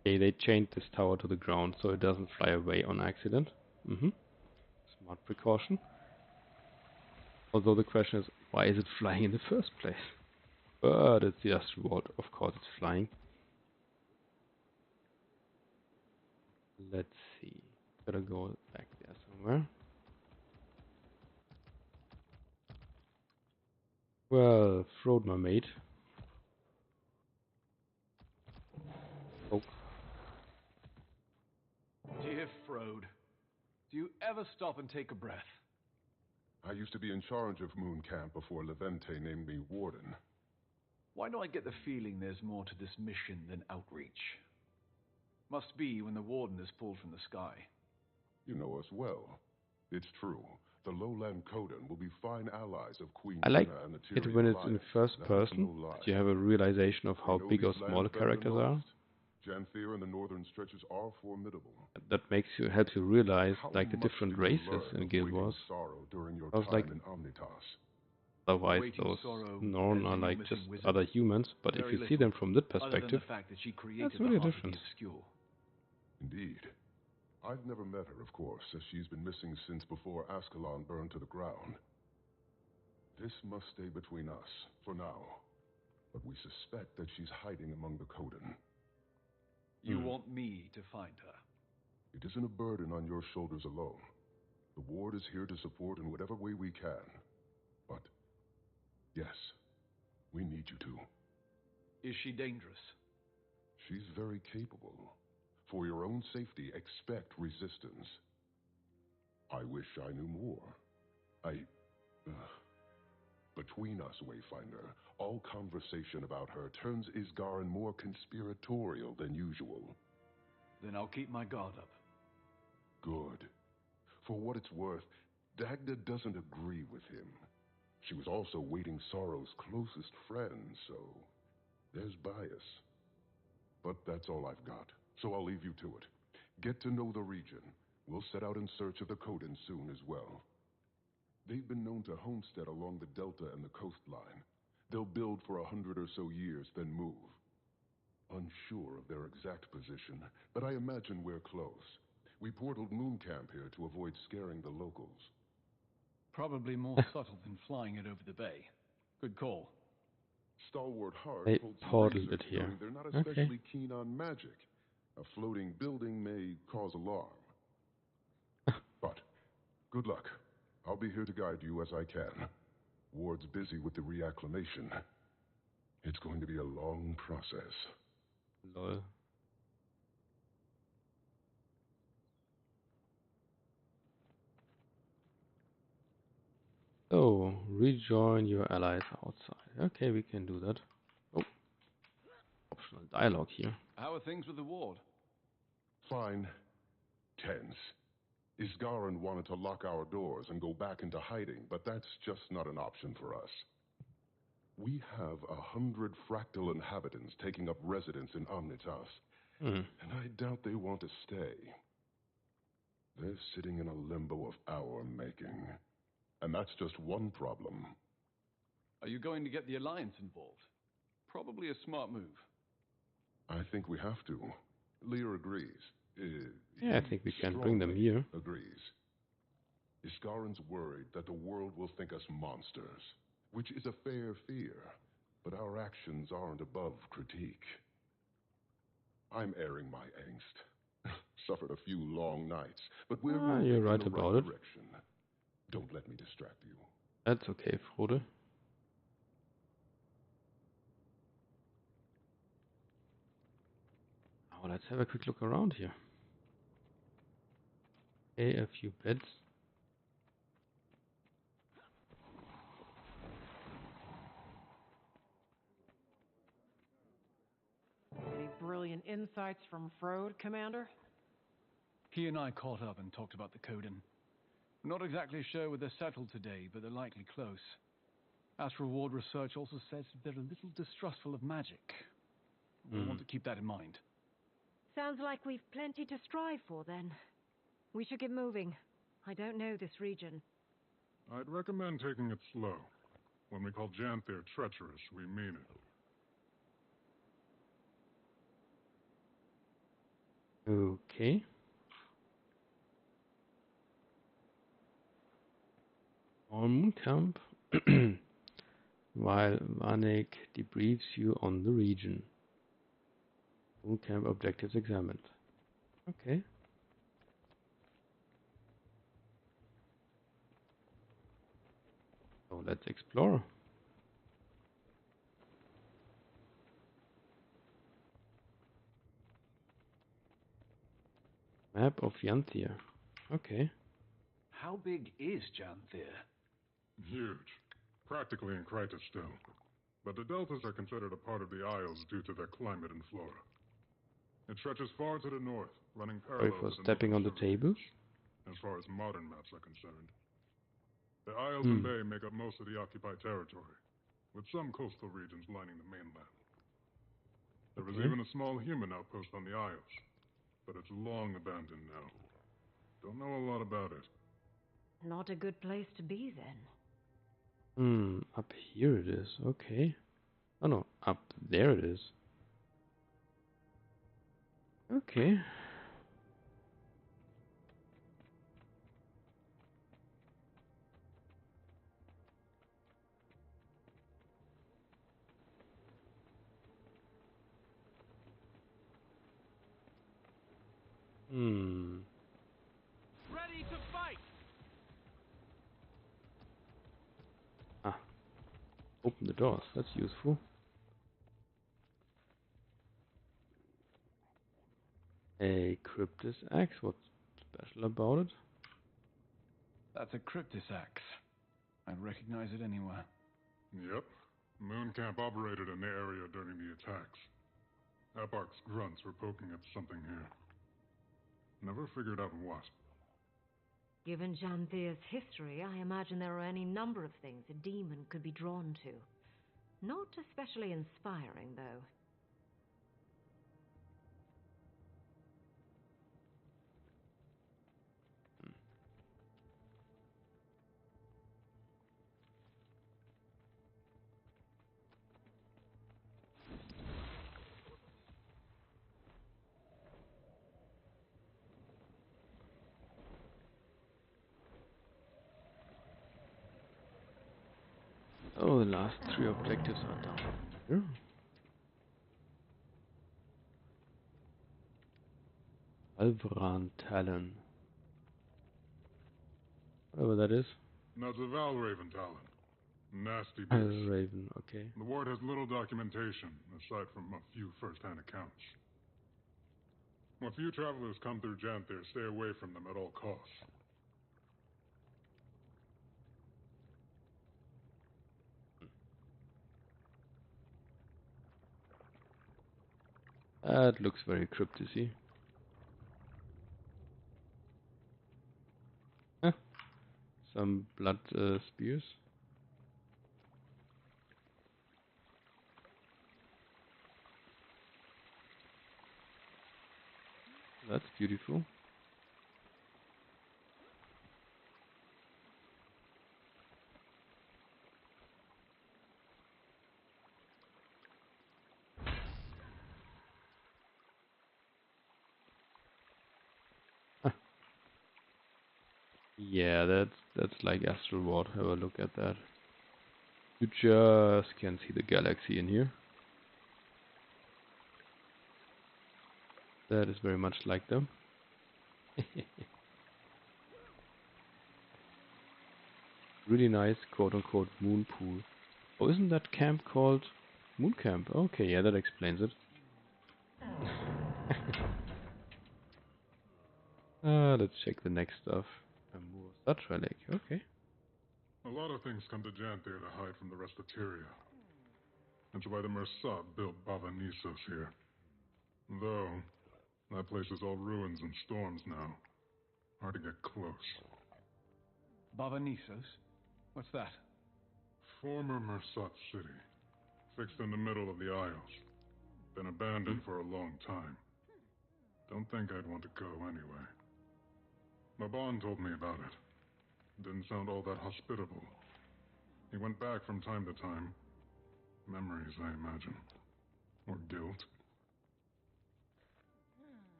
Okay, they chained this tower to the ground so it doesn't fly away on accident. Smart precaution. Although the question is, why is it flying in the first place? But it's the asteroid, of course it's flying. Let's see, gotta go back there somewhere. Well, Frode, my mate. Oh. Dear Frode, do you ever stop and take a breath? I used to be in charge of Moon Camp before Levente named me Warden. Why do I get the feeling there's more to this mission than outreach? Must be when the Warden is pulled from the sky. You know us well. It's true. The lowland Coden will be fine allies of Queen I like Jenna and the it Tyrian when it's in Alliance. first That is person, no lie. that you have a realization of how They know big or these small the lands better than characters are. most. Janthir and the northern stretches are formidable. That helps you realize How like the much different did you races learn in of Guild waiting Wars. sorrow during your I was time like, in Omnitas? otherwise Awaiting those sorrow, Norn there's are been like no just missing wizard. other humans, but if Very you see them little, from that other than perspective, the fact that she that's created really the heart different. of the obscure. Indeed. I've never met her, of course, as she's been missing since before Ascalon burned to the ground. This must stay between us, for now. But we suspect that she's hiding among the Coden. You want me to find her? It isn't a burden on your shoulders alone. The Ward is here to support in whatever way we can. But, yes, we need you to. Is she dangerous? She's very capable. For your own safety, expect resistance. I wish I knew more. Between us, Wayfinder, all conversation about her turns Isgarin more conspiratorial than usual. Then I'll keep my guard up. Good. For what it's worth, Dagda doesn't agree with him. She was also Waiting Sorrow's closest friend, so there's bias. But that's all I've got, so I'll leave you to it. Get to know the region. We'll set out in search of the Coden soon as well. They've been known to homestead along the delta and the coastline. They'll build for 100 or so years, then move. Unsure of their exact position, but I imagine we're close. We portaled Moon Camp here to avoid scaring the locals. Probably more subtle than flying it over the bay. Good call. Stalwart Hart They told some portaled research it here. noting they're not especially keen on magic. A floating building may cause alarm. But, good luck. I'll be here to guide you as I can. Ward's busy with the reacclimation. It's going to be a long process. Lol. So, rejoin your allies outside. Okay, we can do that. Oh, optional dialogue here. How are things with the Ward? Fine. Tense. Isgarin wanted to lock our doors and go back into hiding, but that's just not an option for us. We have 100 fractal inhabitants taking up residence in Omnitas, and I doubt they want to stay. They're sitting in a limbo of our making, and that's just one problem. Are you going to get the Alliance involved? Probably a smart move. I think we have to. Lear agrees. Yeah, I think we can bring them here. Agrees. Isgarin's worried that the world will think us monsters, which is a fair fear, but our actions aren't above critique. I'm airing my angst. Suffered a few long nights, but we're moving you're in right the about right it. direction. Don't let me distract you. That's okay, Frode. Oh, let's have a quick look around here. Okay, a few beds. Any brilliant insights from Frode, Commander? He and I caught up and talked about the Coden. Not exactly sure where they're settled today, but they're likely close. Astral Ward research also says they're a little distrustful of magic. We'll want to keep that in mind. Sounds like we've plenty to strive for, then. We should get moving. I don't know this region. I'd recommend taking it slow. When we call Janthir treacherous, we mean it. Okay. On Moon Camp, while Vanek debriefs you on the region. Moon Camp objectives examined. Okay. So let's explore. Map of Janthir. Okay. How big is Janthir? Huge. Practically in Krytus still. But the deltas are considered a part of the Isles due to their climate and flora. It stretches far to the north, running Sorry parallel for to the stepping on the table. as far as modern maps are concerned. The Isles and Bay make up most of the occupied territory, with some coastal regions lining the mainland. There was even a small human outpost on the Isles, but it's long abandoned now. Don't know a lot about it. Not a good place to be, then. Up here it is. Okay. Oh no, up there it is. Okay. Ready to fight! Ah. Open the doors. That's useful. A Cryptis axe. What's special about it? That's a Cryptis axe. I'd recognize it anywhere. Yep. Moon Camp operated in the area during the attacks. Eparch's grunts were poking at something here. Never figured out what. Given Janthir's history, I imagine there are any number of things a demon could be drawn to. Not especially inspiring, though. Oh, the last 3 objectives are down here. Alvaran Talon. Whatever that is. That's a Valraven Talon. Nasty beast. Valraven, okay. The ward has little documentation, aside from a few first-hand accounts. When few travelers come through Janthir, stay away from them at all costs. That looks very cryptic-y. Huh. Some blood spears. That's beautiful. Yeah, that's like Astral Ward. Have a look at that. You just can see the galaxy in here. That is very much like them. Really nice quote-unquote moon pool. Oh, isn't that camp called Moon Camp? Okay, yeah, that explains it. Let's check the next stuff. A Such relic. Okay. A lot of things come to Janthir to hide from the rest of Tyria. That's why the Mersat built Bava-Nisos here. Though, that place is all ruins and storms now. Hard to get close. Bava-Nisos? What's that? Former Mersat city. Fixed in the middle of the Isles. Been abandoned for a long time. Don't think I'd want to go anyway. Maban told me about it. Didn't sound all that hospitable. He went back from time to time. Memories, I imagine. Or guilt.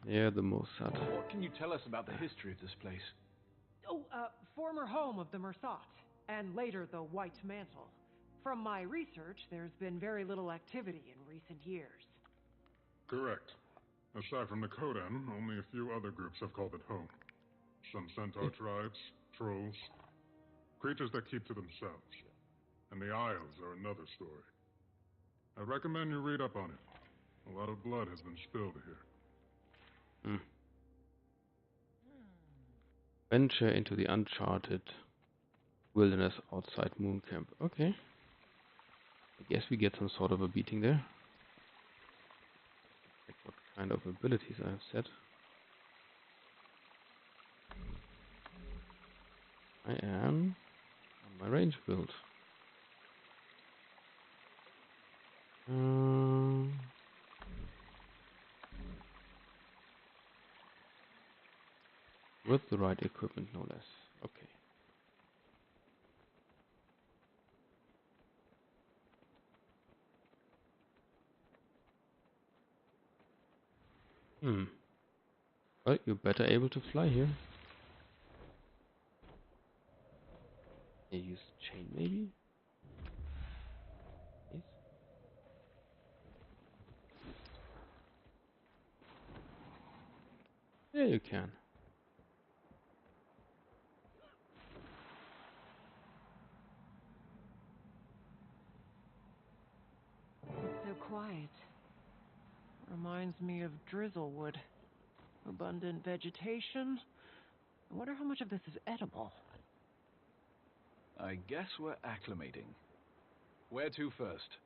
Yeah, the Mossad. What can you tell us about the history of this place? Oh, former home of the Mersat, and later the White Mantle. From my research, there's been very little activity in recent years. Correct. Aside from the Kodan, only a few other groups have called it home. Some centaur tribes, trolls, creatures that keep to themselves. And the Isles are another story. I recommend you read up on it. A lot of blood has been spilled here. Venture into the uncharted wilderness outside Moon Camp. Okay. I guess we get some sort of a beating there. Check what kind of abilities I have set. I am on my range build. With the right equipment, no less. Okay. Well, you're better able to fly here. You use chain maybe? Yes. Yeah, you can. It's so quiet. Reminds me of Drizzlewood. Abundant vegetation. I wonder how much of this is edible. I guess we're acclimating. Where to first?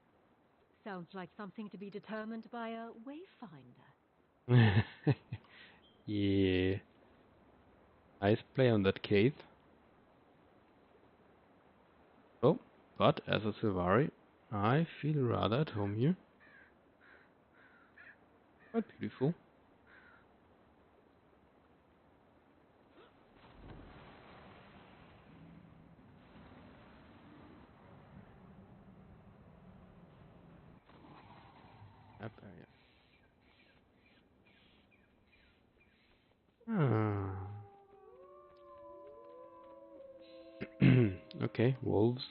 Sounds like something to be determined by a wayfinder. Yeah. Nice play on that, Kate. Oh, but as a Sylvari, I feel rather at home here. Quite beautiful. Map area. Okay, wolves.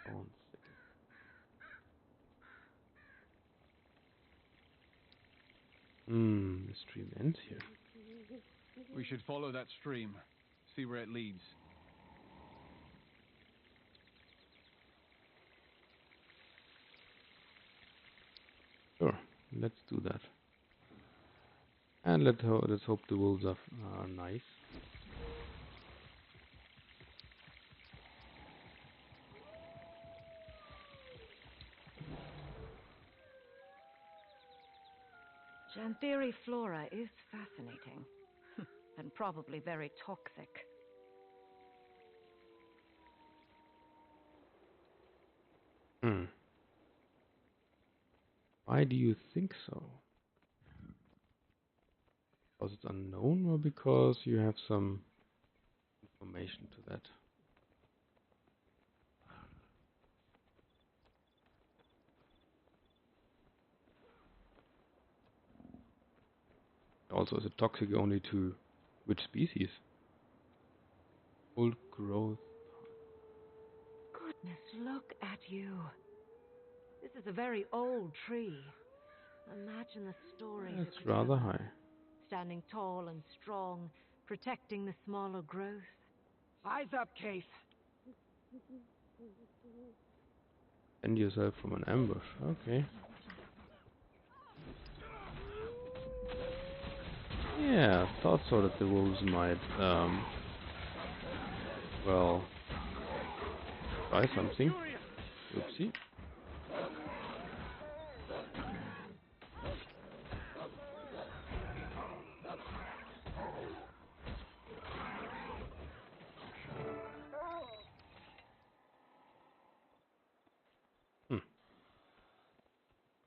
One second. The stream ends here. We should follow that stream. See where it leads. Sure, let's do that. And let's hope the wolves are nice. Janthiri flora is fascinating. And probably very toxic. Why do you think so? Because it's unknown or because you have some information to that? Also, is it toxic only to which species? Old growth. Goodness, look at you. This is a very old tree. Imagine the stories it It's could rather tell us. high. Standing tall and strong, protecting the smaller growth. Eyes up, Case. Defend yourself from an ambush. Okay. Yeah, thought so that the wolves might, well, try something. Oopsie.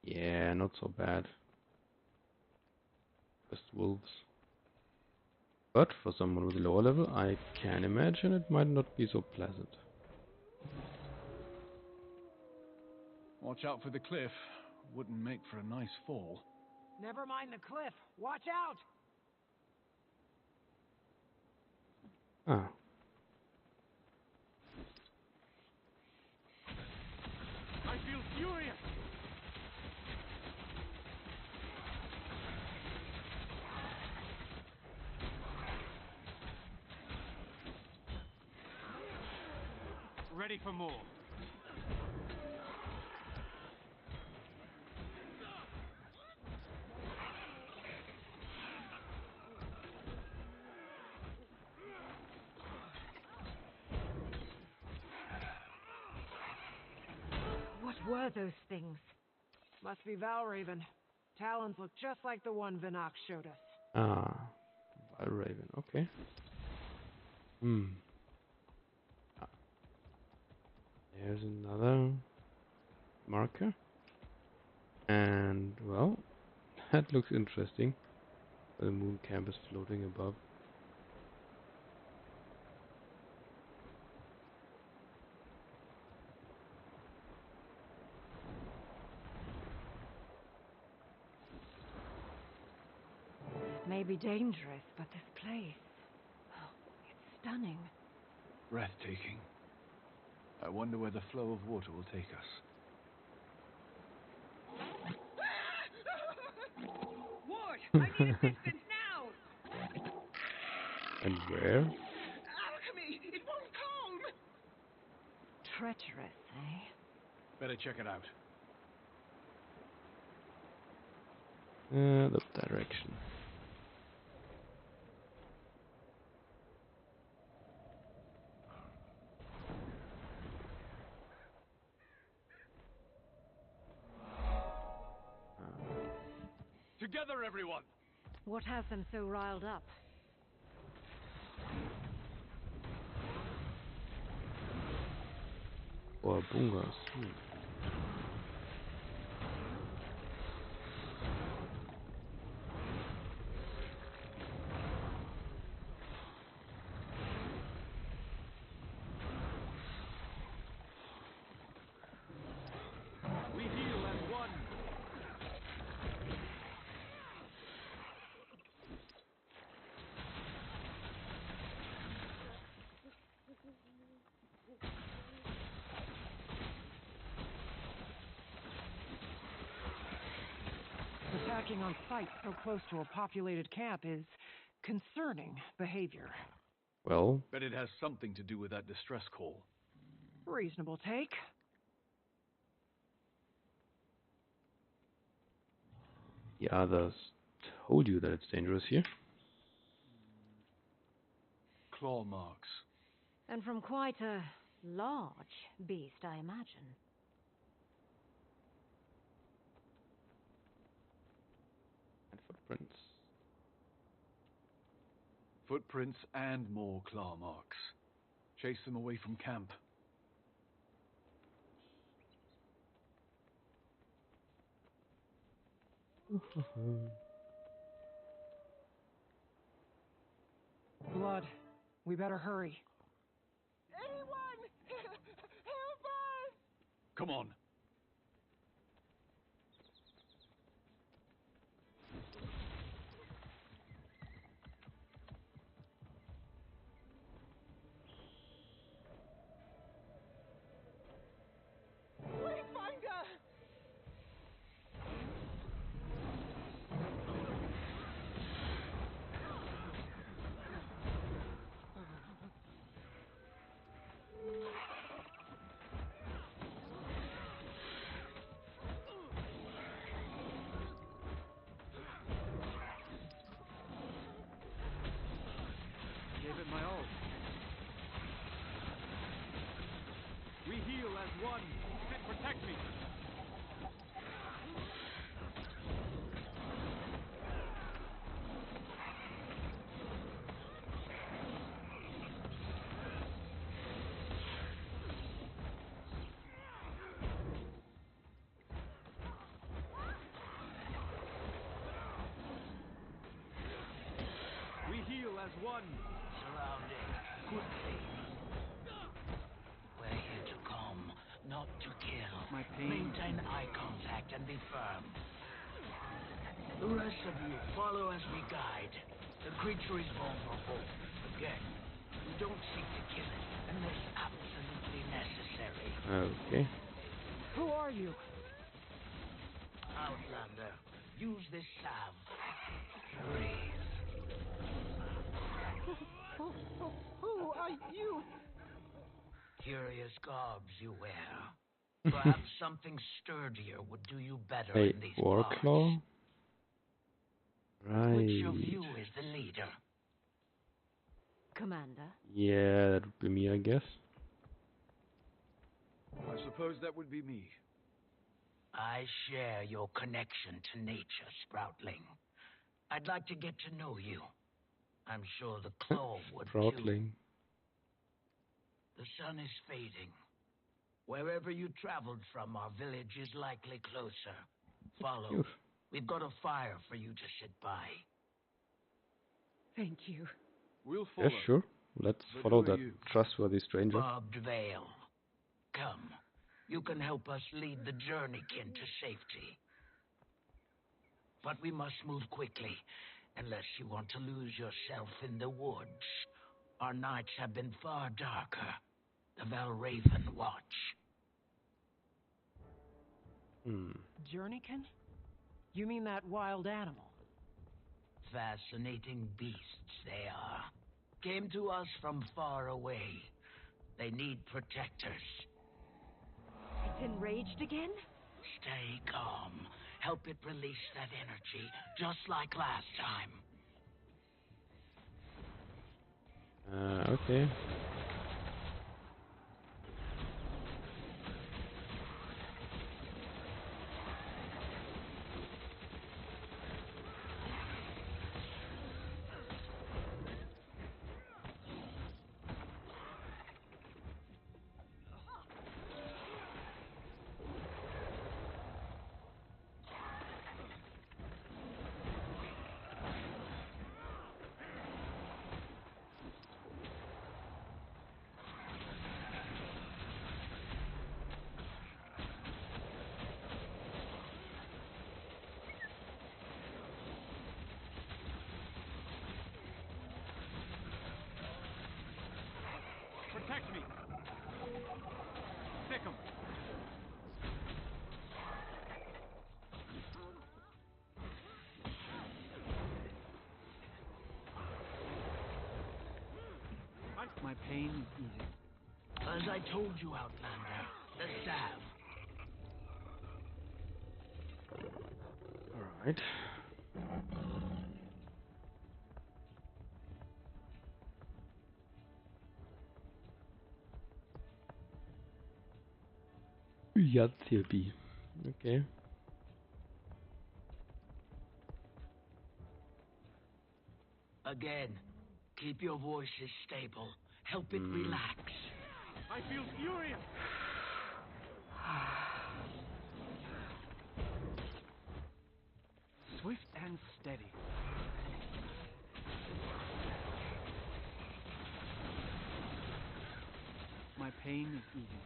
Yeah, not so bad. Just wolves. But for someone with a lower level, I can imagine it might not be so pleasant. Watch out for the cliff. Wouldn't make for a nice fall. Never mind the cliff. Watch out! Ah. I feel furious! Ready for more. What were those things? Must be Valraven. Talons look just like the one Vinox showed us. Ah. Valraven, okay. Ah. There's another marker. And, well, that looks interesting. The moon camp is floating above. This may be dangerous, but this place... Oh, it's stunning. Breathtaking. I wonder where the flow of water will take us. Ward, I need assistance now! And where? Alchemy! It won't come! Treacherous, eh? Better check it out. The direction. Together, everyone! What has them so riled up? Or bungas. We heal as one! Attacking on sight so close to a populated camp is concerning behavior. Well, Bet it has something to do with that distress call. Reasonable take. the others told you that it's dangerous here. Claw marks. And from quite a large beast, I imagine. And footprints. Footprints and more claw marks. Chase them away from camp. Blood. We better hurry. Anyone! Help us! Come on. Wayfinder! one. Surrounding. Quickly. We're here to calm, not to kill. My pain. Maintain eye contact and be firm. The rest of you, follow as we guide. The creature is vulnerable. Again, we don't seek to kill it unless absolutely necessary. Okay. Who are you? Outlander, use this salve. Breathe. Who are you? Curious garbs you wear. Perhaps something sturdier would do you better Hey, in these parts. Warclaw? Right. Which of you is the leader? Commander? Yeah, that would be me, I guess. I suppose that would be me. I share your connection to nature, Sproutling. I'd like to get to know you. I'm sure the Claw would too. Sproutling. The sun is fading. Wherever you traveled from, our village is likely closer. Follow. Phew. We've got a fire for you to sit by. Thank you. We'll follow. Yeah, sure. Let's But follow who are that you? trustworthy stranger. Barbed Veil. Come. You can help us lead the journeykin to safety. But we must move quickly, unless you want to lose yourself in the woods. Our nights have been far darker. The Valraven watch. Journeykin? You mean that wild animal? Fascinating beasts they are. Came to us from far away. They need protectors. It's enraged again? Stay calm. Help it release that energy, just like last time. Okay. Protect me! Pick 'em! My pain is easy. As I told you, Outlander, the salve. Alright. Janthir B. Okay. Again, keep your voices stable. Help it relax. I feel furious! Swift and steady. My pain is easy.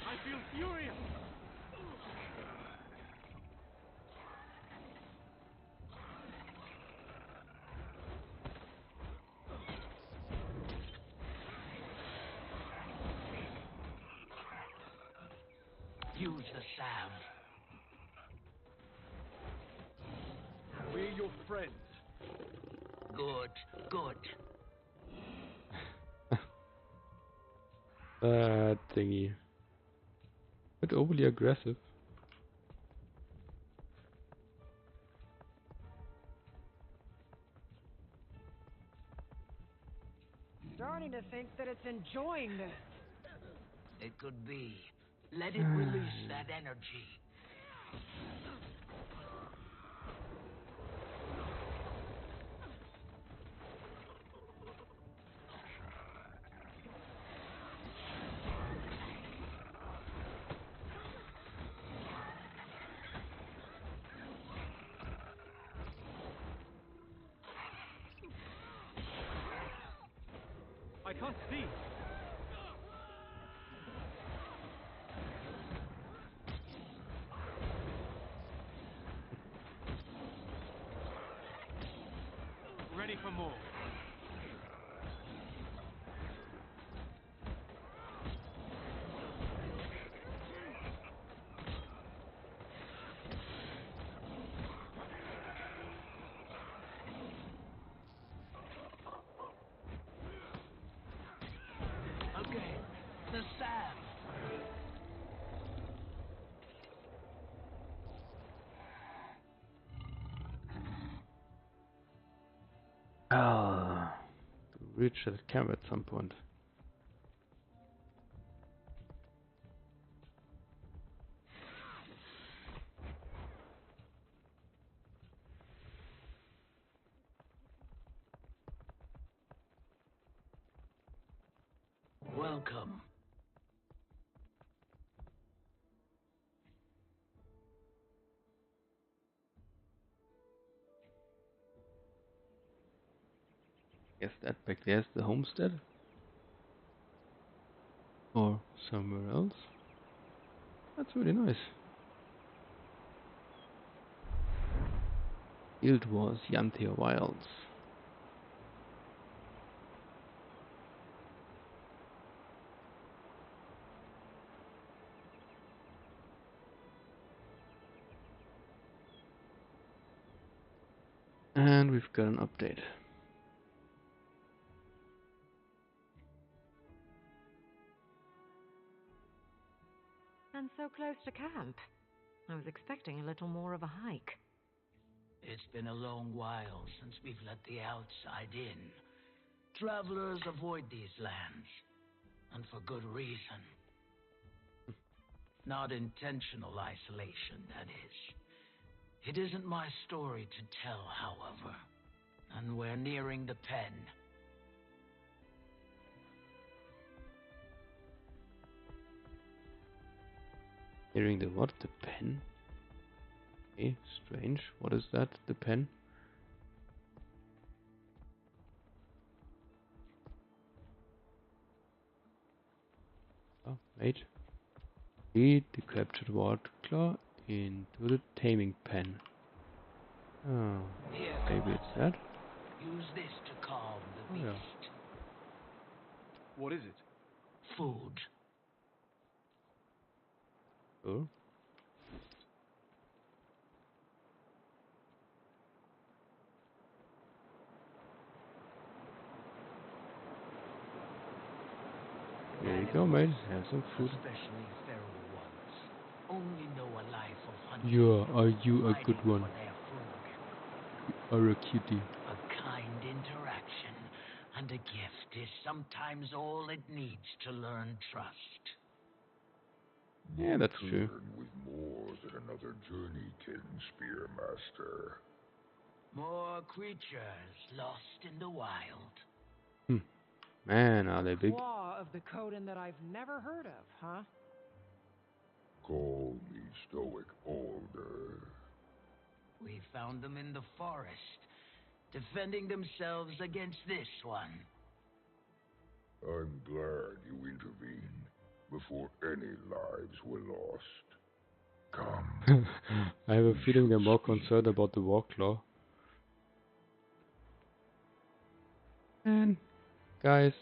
I feel furious! Use the salve. We're your friends. Good, good. That thingy. Bit overly aggressive. Starting to think that it's enjoying this. It could be. Let it release that energy. I can't see. Ready for more. Okay, the salve. To reach that camp at some point. Welcome. Guess that back there's the homestead? Or somewhere else? That's really nice. Guild Wars Janthir Wilds. And we've got an update. And so close to camp. I was expecting a little more of a hike. It's been a long while since we've let the outside in. Travelers avoid these lands, and for good reason. Not intentional isolation, that is. It isn't my story to tell, however, and we're nearing the pen. Hearing the what? The pen? Okay, strange. What is that? The pen? Oh, wait. Lead the captured wildclaw into the taming pen. Oh, Here, maybe it's that? use this to calm the beast. Yeah. What is it? Food. Oh. There you go, mate. Have some food. Especially feral ones. Only know a life of hunting. Yeah, are you a good fighting one? for their food. You are a cutie. A kind interaction and a gift is sometimes all it needs to learn trust. Yeah, that's true. With more than another journeykin, Spearmaster. More creatures lost in the wild. Man, are they big. Claw of the Coden that I've never heard of, huh? Call me Stoic Order. We found them in the forest, defending themselves against this one. I'm glad you intervened before any lives were lost. Come. I have a feeling they're more concerned about the Warclaw. And guys,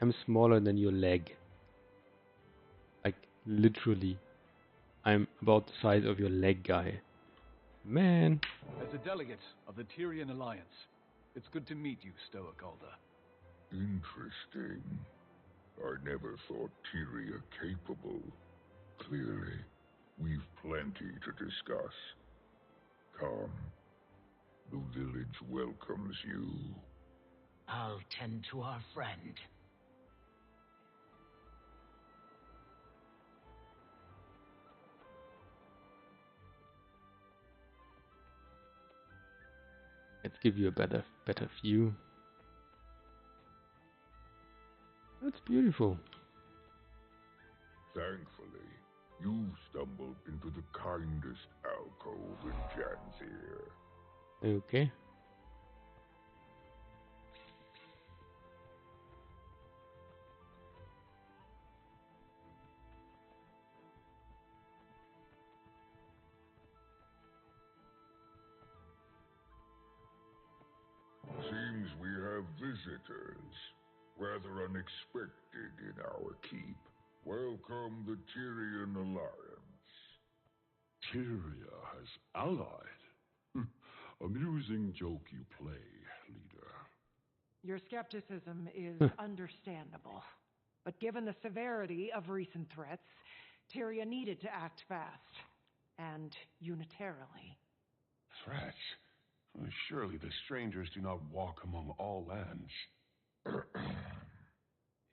I'm smaller than your leg. Like, literally. I'm about the size of your leg, guy. Man. As a delegate of the Tyrian Alliance, it's good to meet you, Stoic Alder. Interesting. I never thought Tyria capable. Clearly, we've plenty to discuss. Come. The village welcomes you. I'll tend to our friend. Let's give you a better view. That's beautiful. Thankfully, you stumbled into the kindest alcove in Janthir. Okay. Seems we have visitors. Rather unexpected in our keep. Welcome the Tyrian Alliance. Tyria has allied. Amusing joke you play, leader. Your skepticism is understandable. But given the severity of recent threats, Tyria needed to act fast. And unitarily. Threats? Surely the strangers do not walk among all lands.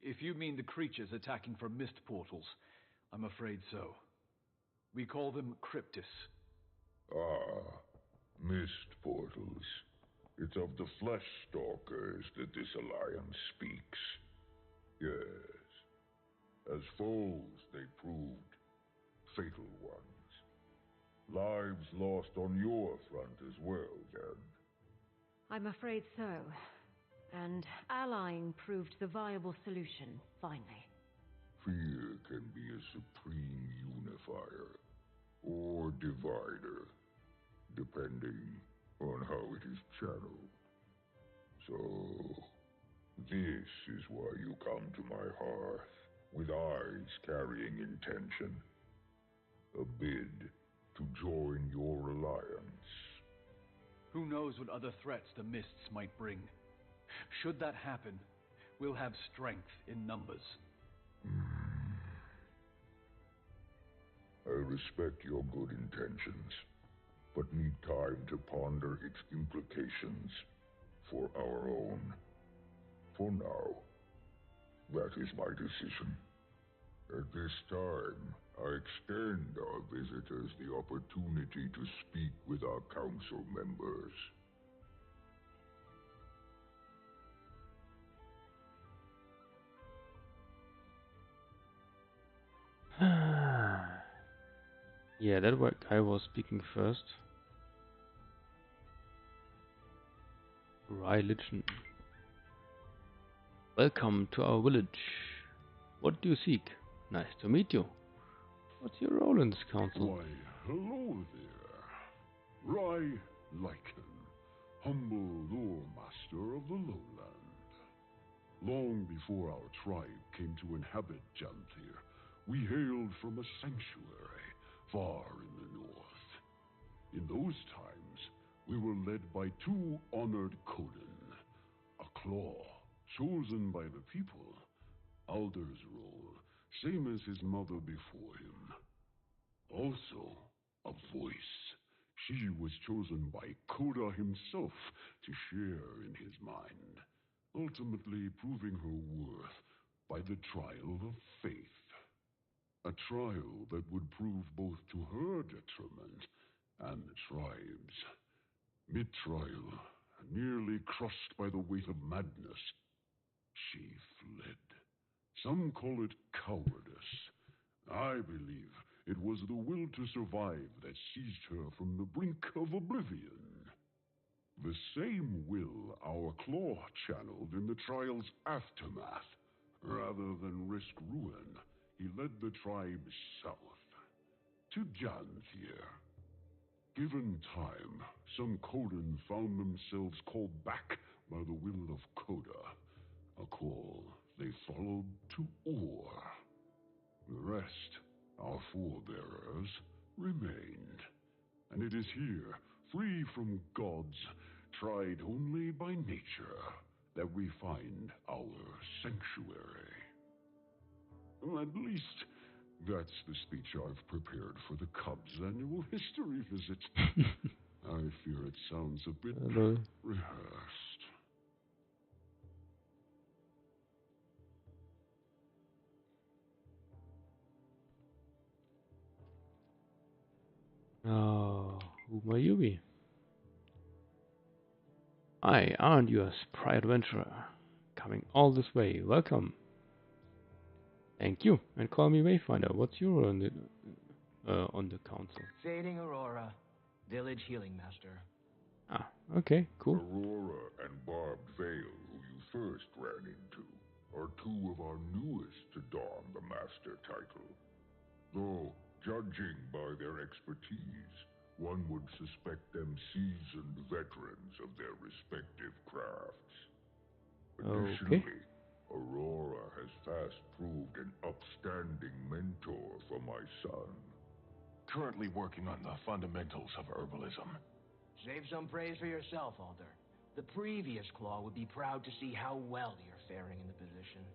If you mean the creatures attacking from mist portals, I'm afraid so. We call them Cryptis. Ah, mist portals. It's of the flesh stalkers that this alliance speaks. Yes. As foes, they proved fatal ones. Lives lost on your front as well, Jan. I'm afraid so. And allying proved the viable solution, finally. Fear can be a supreme unifier or divider, depending on how it is channeled. So, this is why you come to my hearth, with eyes carrying intention. A bid to join your alliance. Who knows what other threats the mists might bring? Should that happen, we'll have strength in numbers. I respect your good intentions, but need time to ponder its implications for our own. For now, that is my decision. At this time, I extend our visitors the opportunity to speak with our council members. Yeah, that guy was speaking first. Religion. Welcome to our village. What do you seek? Nice to meet you. What's your role in this council? Why, hello there. Rai Lycan, humble lore master of the lowland. Long before our tribe came to inhabit Janthir, we hailed from a sanctuary far in the north. In those times, we were led by two honored Coden, a claw chosen by the people, Alder's role, same as his mother before him. Also, a voice. She was chosen by Koda himself to share in his mind, ultimately proving her worth by the trial of faith. A trial that would prove both to her detriment and the tribe's. Mid-trial, nearly crushed by the weight of madness, she fled. Some call it cowardice. I believe it was the will to survive that seized her from the brink of oblivion. The same will our claw channeled in the trial's aftermath. Rather than risk ruin, he led the tribe south, to Janthir. Given time, some Coden found themselves called back by the will of Koda, a call they followed to Ur. The rest, our forebearers, remained. And it is here, free from gods, tried only by nature, that we find our sanctuary. Well, at least, that's the speech I've prepared for the Cubs' annual history visit. I fear it sounds a bit rehearsed. Oh, who may you be? I aren't your spry adventurer. Coming all this way. Welcome. Thank you. And call me Wayfinder. What's your role on the council? Fading Aurora, village healing master. Ah, okay, cool. Aurora and Barbed Veil, who you first ran into, are two of our newest to don the master title. Though, judging by their expertise, one would suspect them seasoned veterans of their respective crafts. Additionally, Aurora has fast proved an upstanding mentor for my son. Currently working on the fundamentals of herbalism. Save some praise for yourself, Alder. The previous Claw would be proud to see how well you're faring in the position.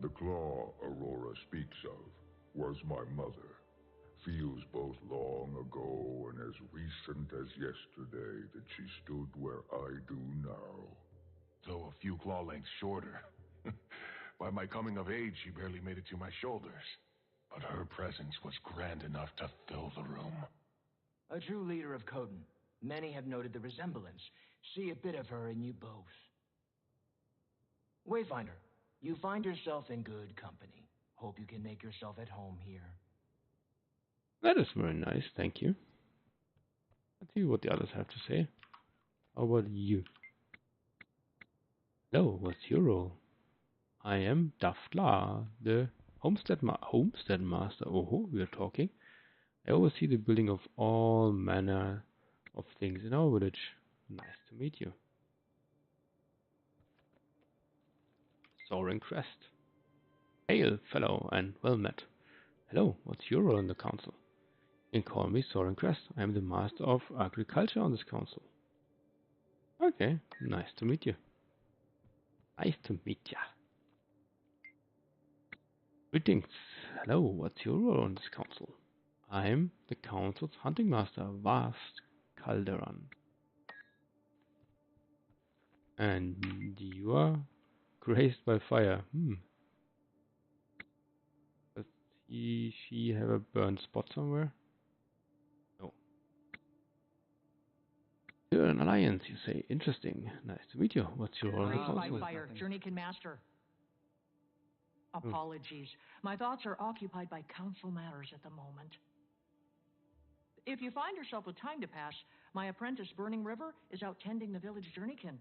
The claw Aurora speaks of was my mother. Feels both long ago and as recent as yesterday that she stood where I do now. Though a few claw lengths shorter. By my coming of age, she barely made it to my shoulders. But her presence was grand enough to fill the room. A true leader of Coden. Many have noted the resemblance. See a bit of her in you both. Wayfinder, you find yourself in good company. Hope you can make yourself at home here. That is very nice, thank you. Let's see what the others have to say. How about you? Hello, what's your role? I am Daftla, the Homestead Master. Oh, we are talking. I oversee the building of all manner of things in our village. Nice to meet you. Soaring Crest. Hail, fellow, and well met. Hello, what's your role in the council? You can call me Soaring Crest. I am the Master of Agriculture on this council. Okay, nice to meet you. Nice to meet ya. Greetings. Hello, what's your role on this council? I'm the council's hunting master, Vast Calderon. And you are graced by fire. Does she have a burned spot somewhere? No. You're an alliance, you say. Interesting. Nice to meet you. What's your role on the council? Fire, Journeykin Master. Apologies. My thoughts are occupied by council matters at the moment. If you find yourself with time to pass, my apprentice, Burning River, is out tending the village Journeykin.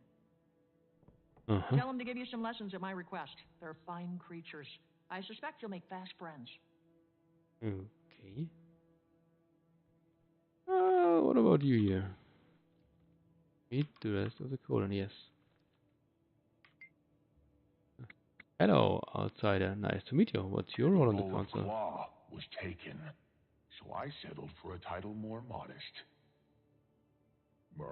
Tell him to give you some lessons at my request. They're fine creatures. I suspect you'll make fast friends. Okay. What about you here? Meet the rest of the colony, yes. Hello, outsider. Nice to meet you. What's your role on the council? Claw was taken, so I settled for a title more modest. My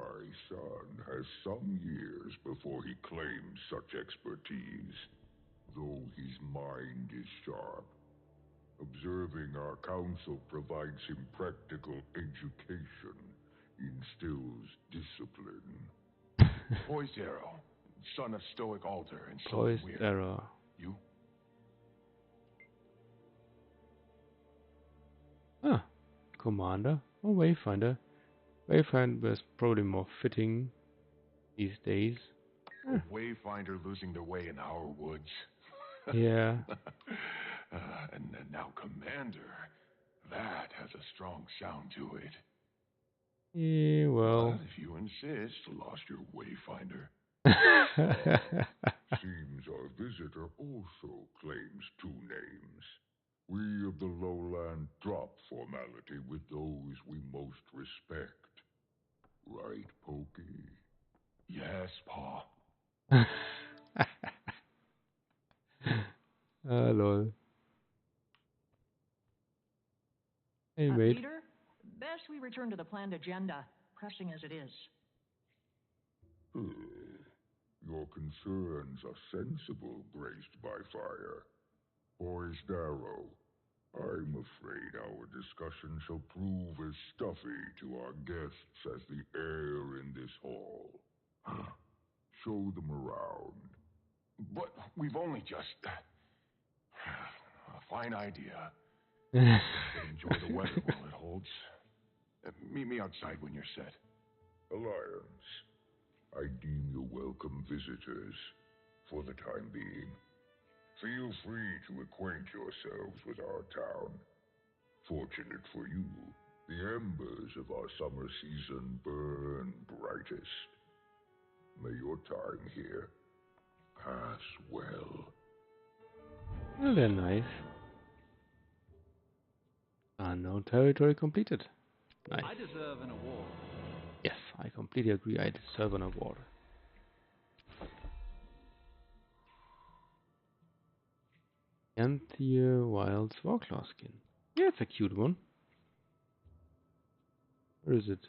son has some years before he claims such expertise, though his mind is sharp. Observing our council provides him practical education, instills discipline. Poised Arrow, son of Stoic Alder and Poised Arrow. You? Ah, Commander or Wayfinder. Wayfinder is probably more fitting these days. A Wayfinder losing their way in our woods. Yeah. And now Commander. That has a strong sound to it. Yeah, well. But if you insist, lost your Wayfinder. Seems our visitor also claims two names. We of the lowland drop formality with those we most respect. Right, Pokey? Yes, Pa. Lol. Hey, mate. Leader, best we return to the planned agenda, pressing as it is. Your concerns are sensible, graced by fire. Poised Arrow, I'm afraid our discussion shall prove as stuffy to our guests as the air in this hall. Show them around. But we've only just... a fine idea. Enjoy the weather while it holds. Meet me outside when you're set. Alliance, I deem you welcome visitors for the time being. Feel free to acquaint yourselves with our town. Fortunate for you, the embers of our summer season burn brightest. May your time here pass well. Well, they're nice. Unknown territory completed. Nice. I deserve an award. Yes, I completely agree. I deserve an award. Janthir Wild's Warclaw skin. Yeah, it's a cute one. Where is it?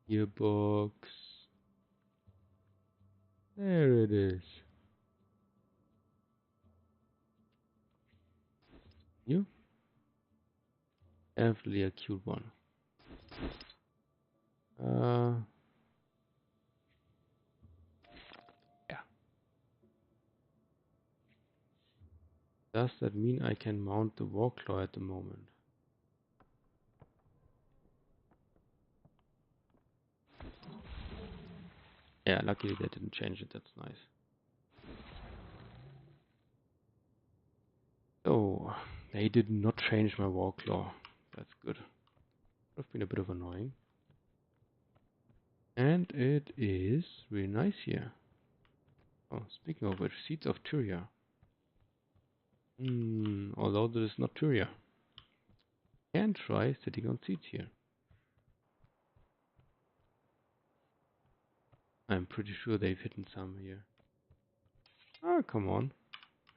Gearbox. There it is. You? Definitely a cute one. Yeah. Does that mean I can mount the Warclaw at the moment? Yeah, luckily they didn't change it. That's nice. So, they did not change my Warclaw. That's good. Would have been a bit of annoying. And it is really nice here. Oh, speaking of which, Seeds of Tyria. Although this is not Tyria. Can try sitting on seeds here. I'm pretty sure they've hidden some here. Oh, come on.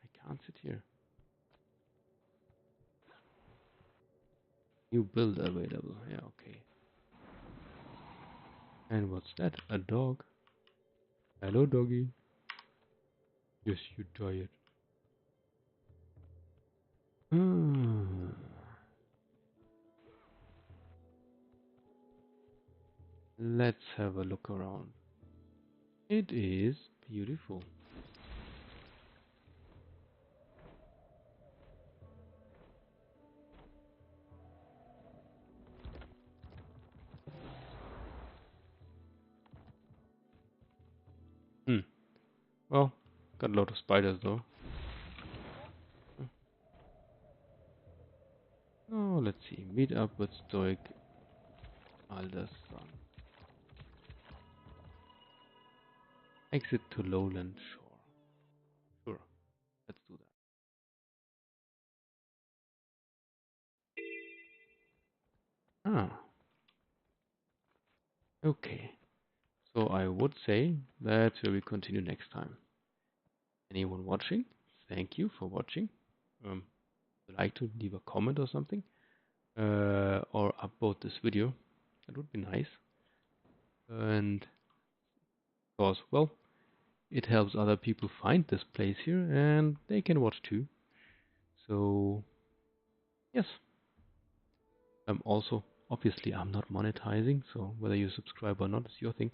I can't sit here. New build available. Yeah, okay. And what's that? A dog? Hello, doggy. Yes, you tired. Let's have a look around. It is beautiful. Well, got a lot of spiders though. Oh, let's see. Meet up with Stoic Alder's son. Exit to Lowland Shore. Sure, let's do that. Ah, okay. So I would say that's where we continue next time. Anyone watching? Thank you for watching. Would you like to leave a comment or something? Or upvote this video? That would be nice. And of course, well, it helps other people find this place here and they can watch too. So yes. Also, obviously I'm not monetizing, so whether you subscribe or not is your thing.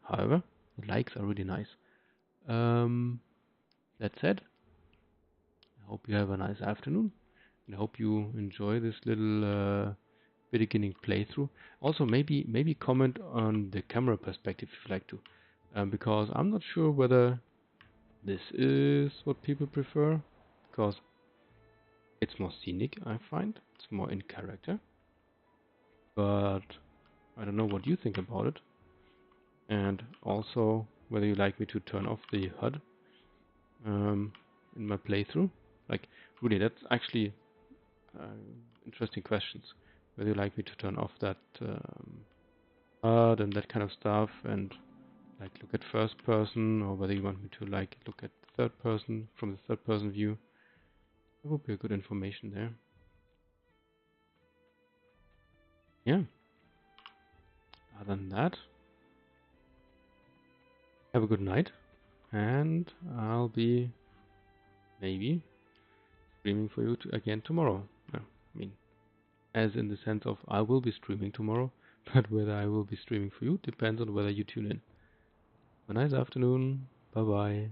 However, the likes are really nice. That said, I hope you have a nice afternoon and I hope you enjoy this little beginning playthrough. Also, maybe comment on the camera perspective if you like to, because I'm not sure whether this is what people prefer, because it's more scenic, I find. It's more in character. But I don't know what you think about it. And also whether you like me to turn off the HUD in my playthrough. Like, really, that's actually interesting questions. Whether you like me to turn off that HUD and that kind of stuff, and like look at first person, or whether you want me to like look at third person from the third person view. That would be a good information there. Yeah. Other than that, have a good night, and I'll be maybe streaming for you again tomorrow. I mean, as in the sense of I will be streaming tomorrow, but whether I will be streaming for you depends on whether you tune in. Have a nice afternoon. Bye bye.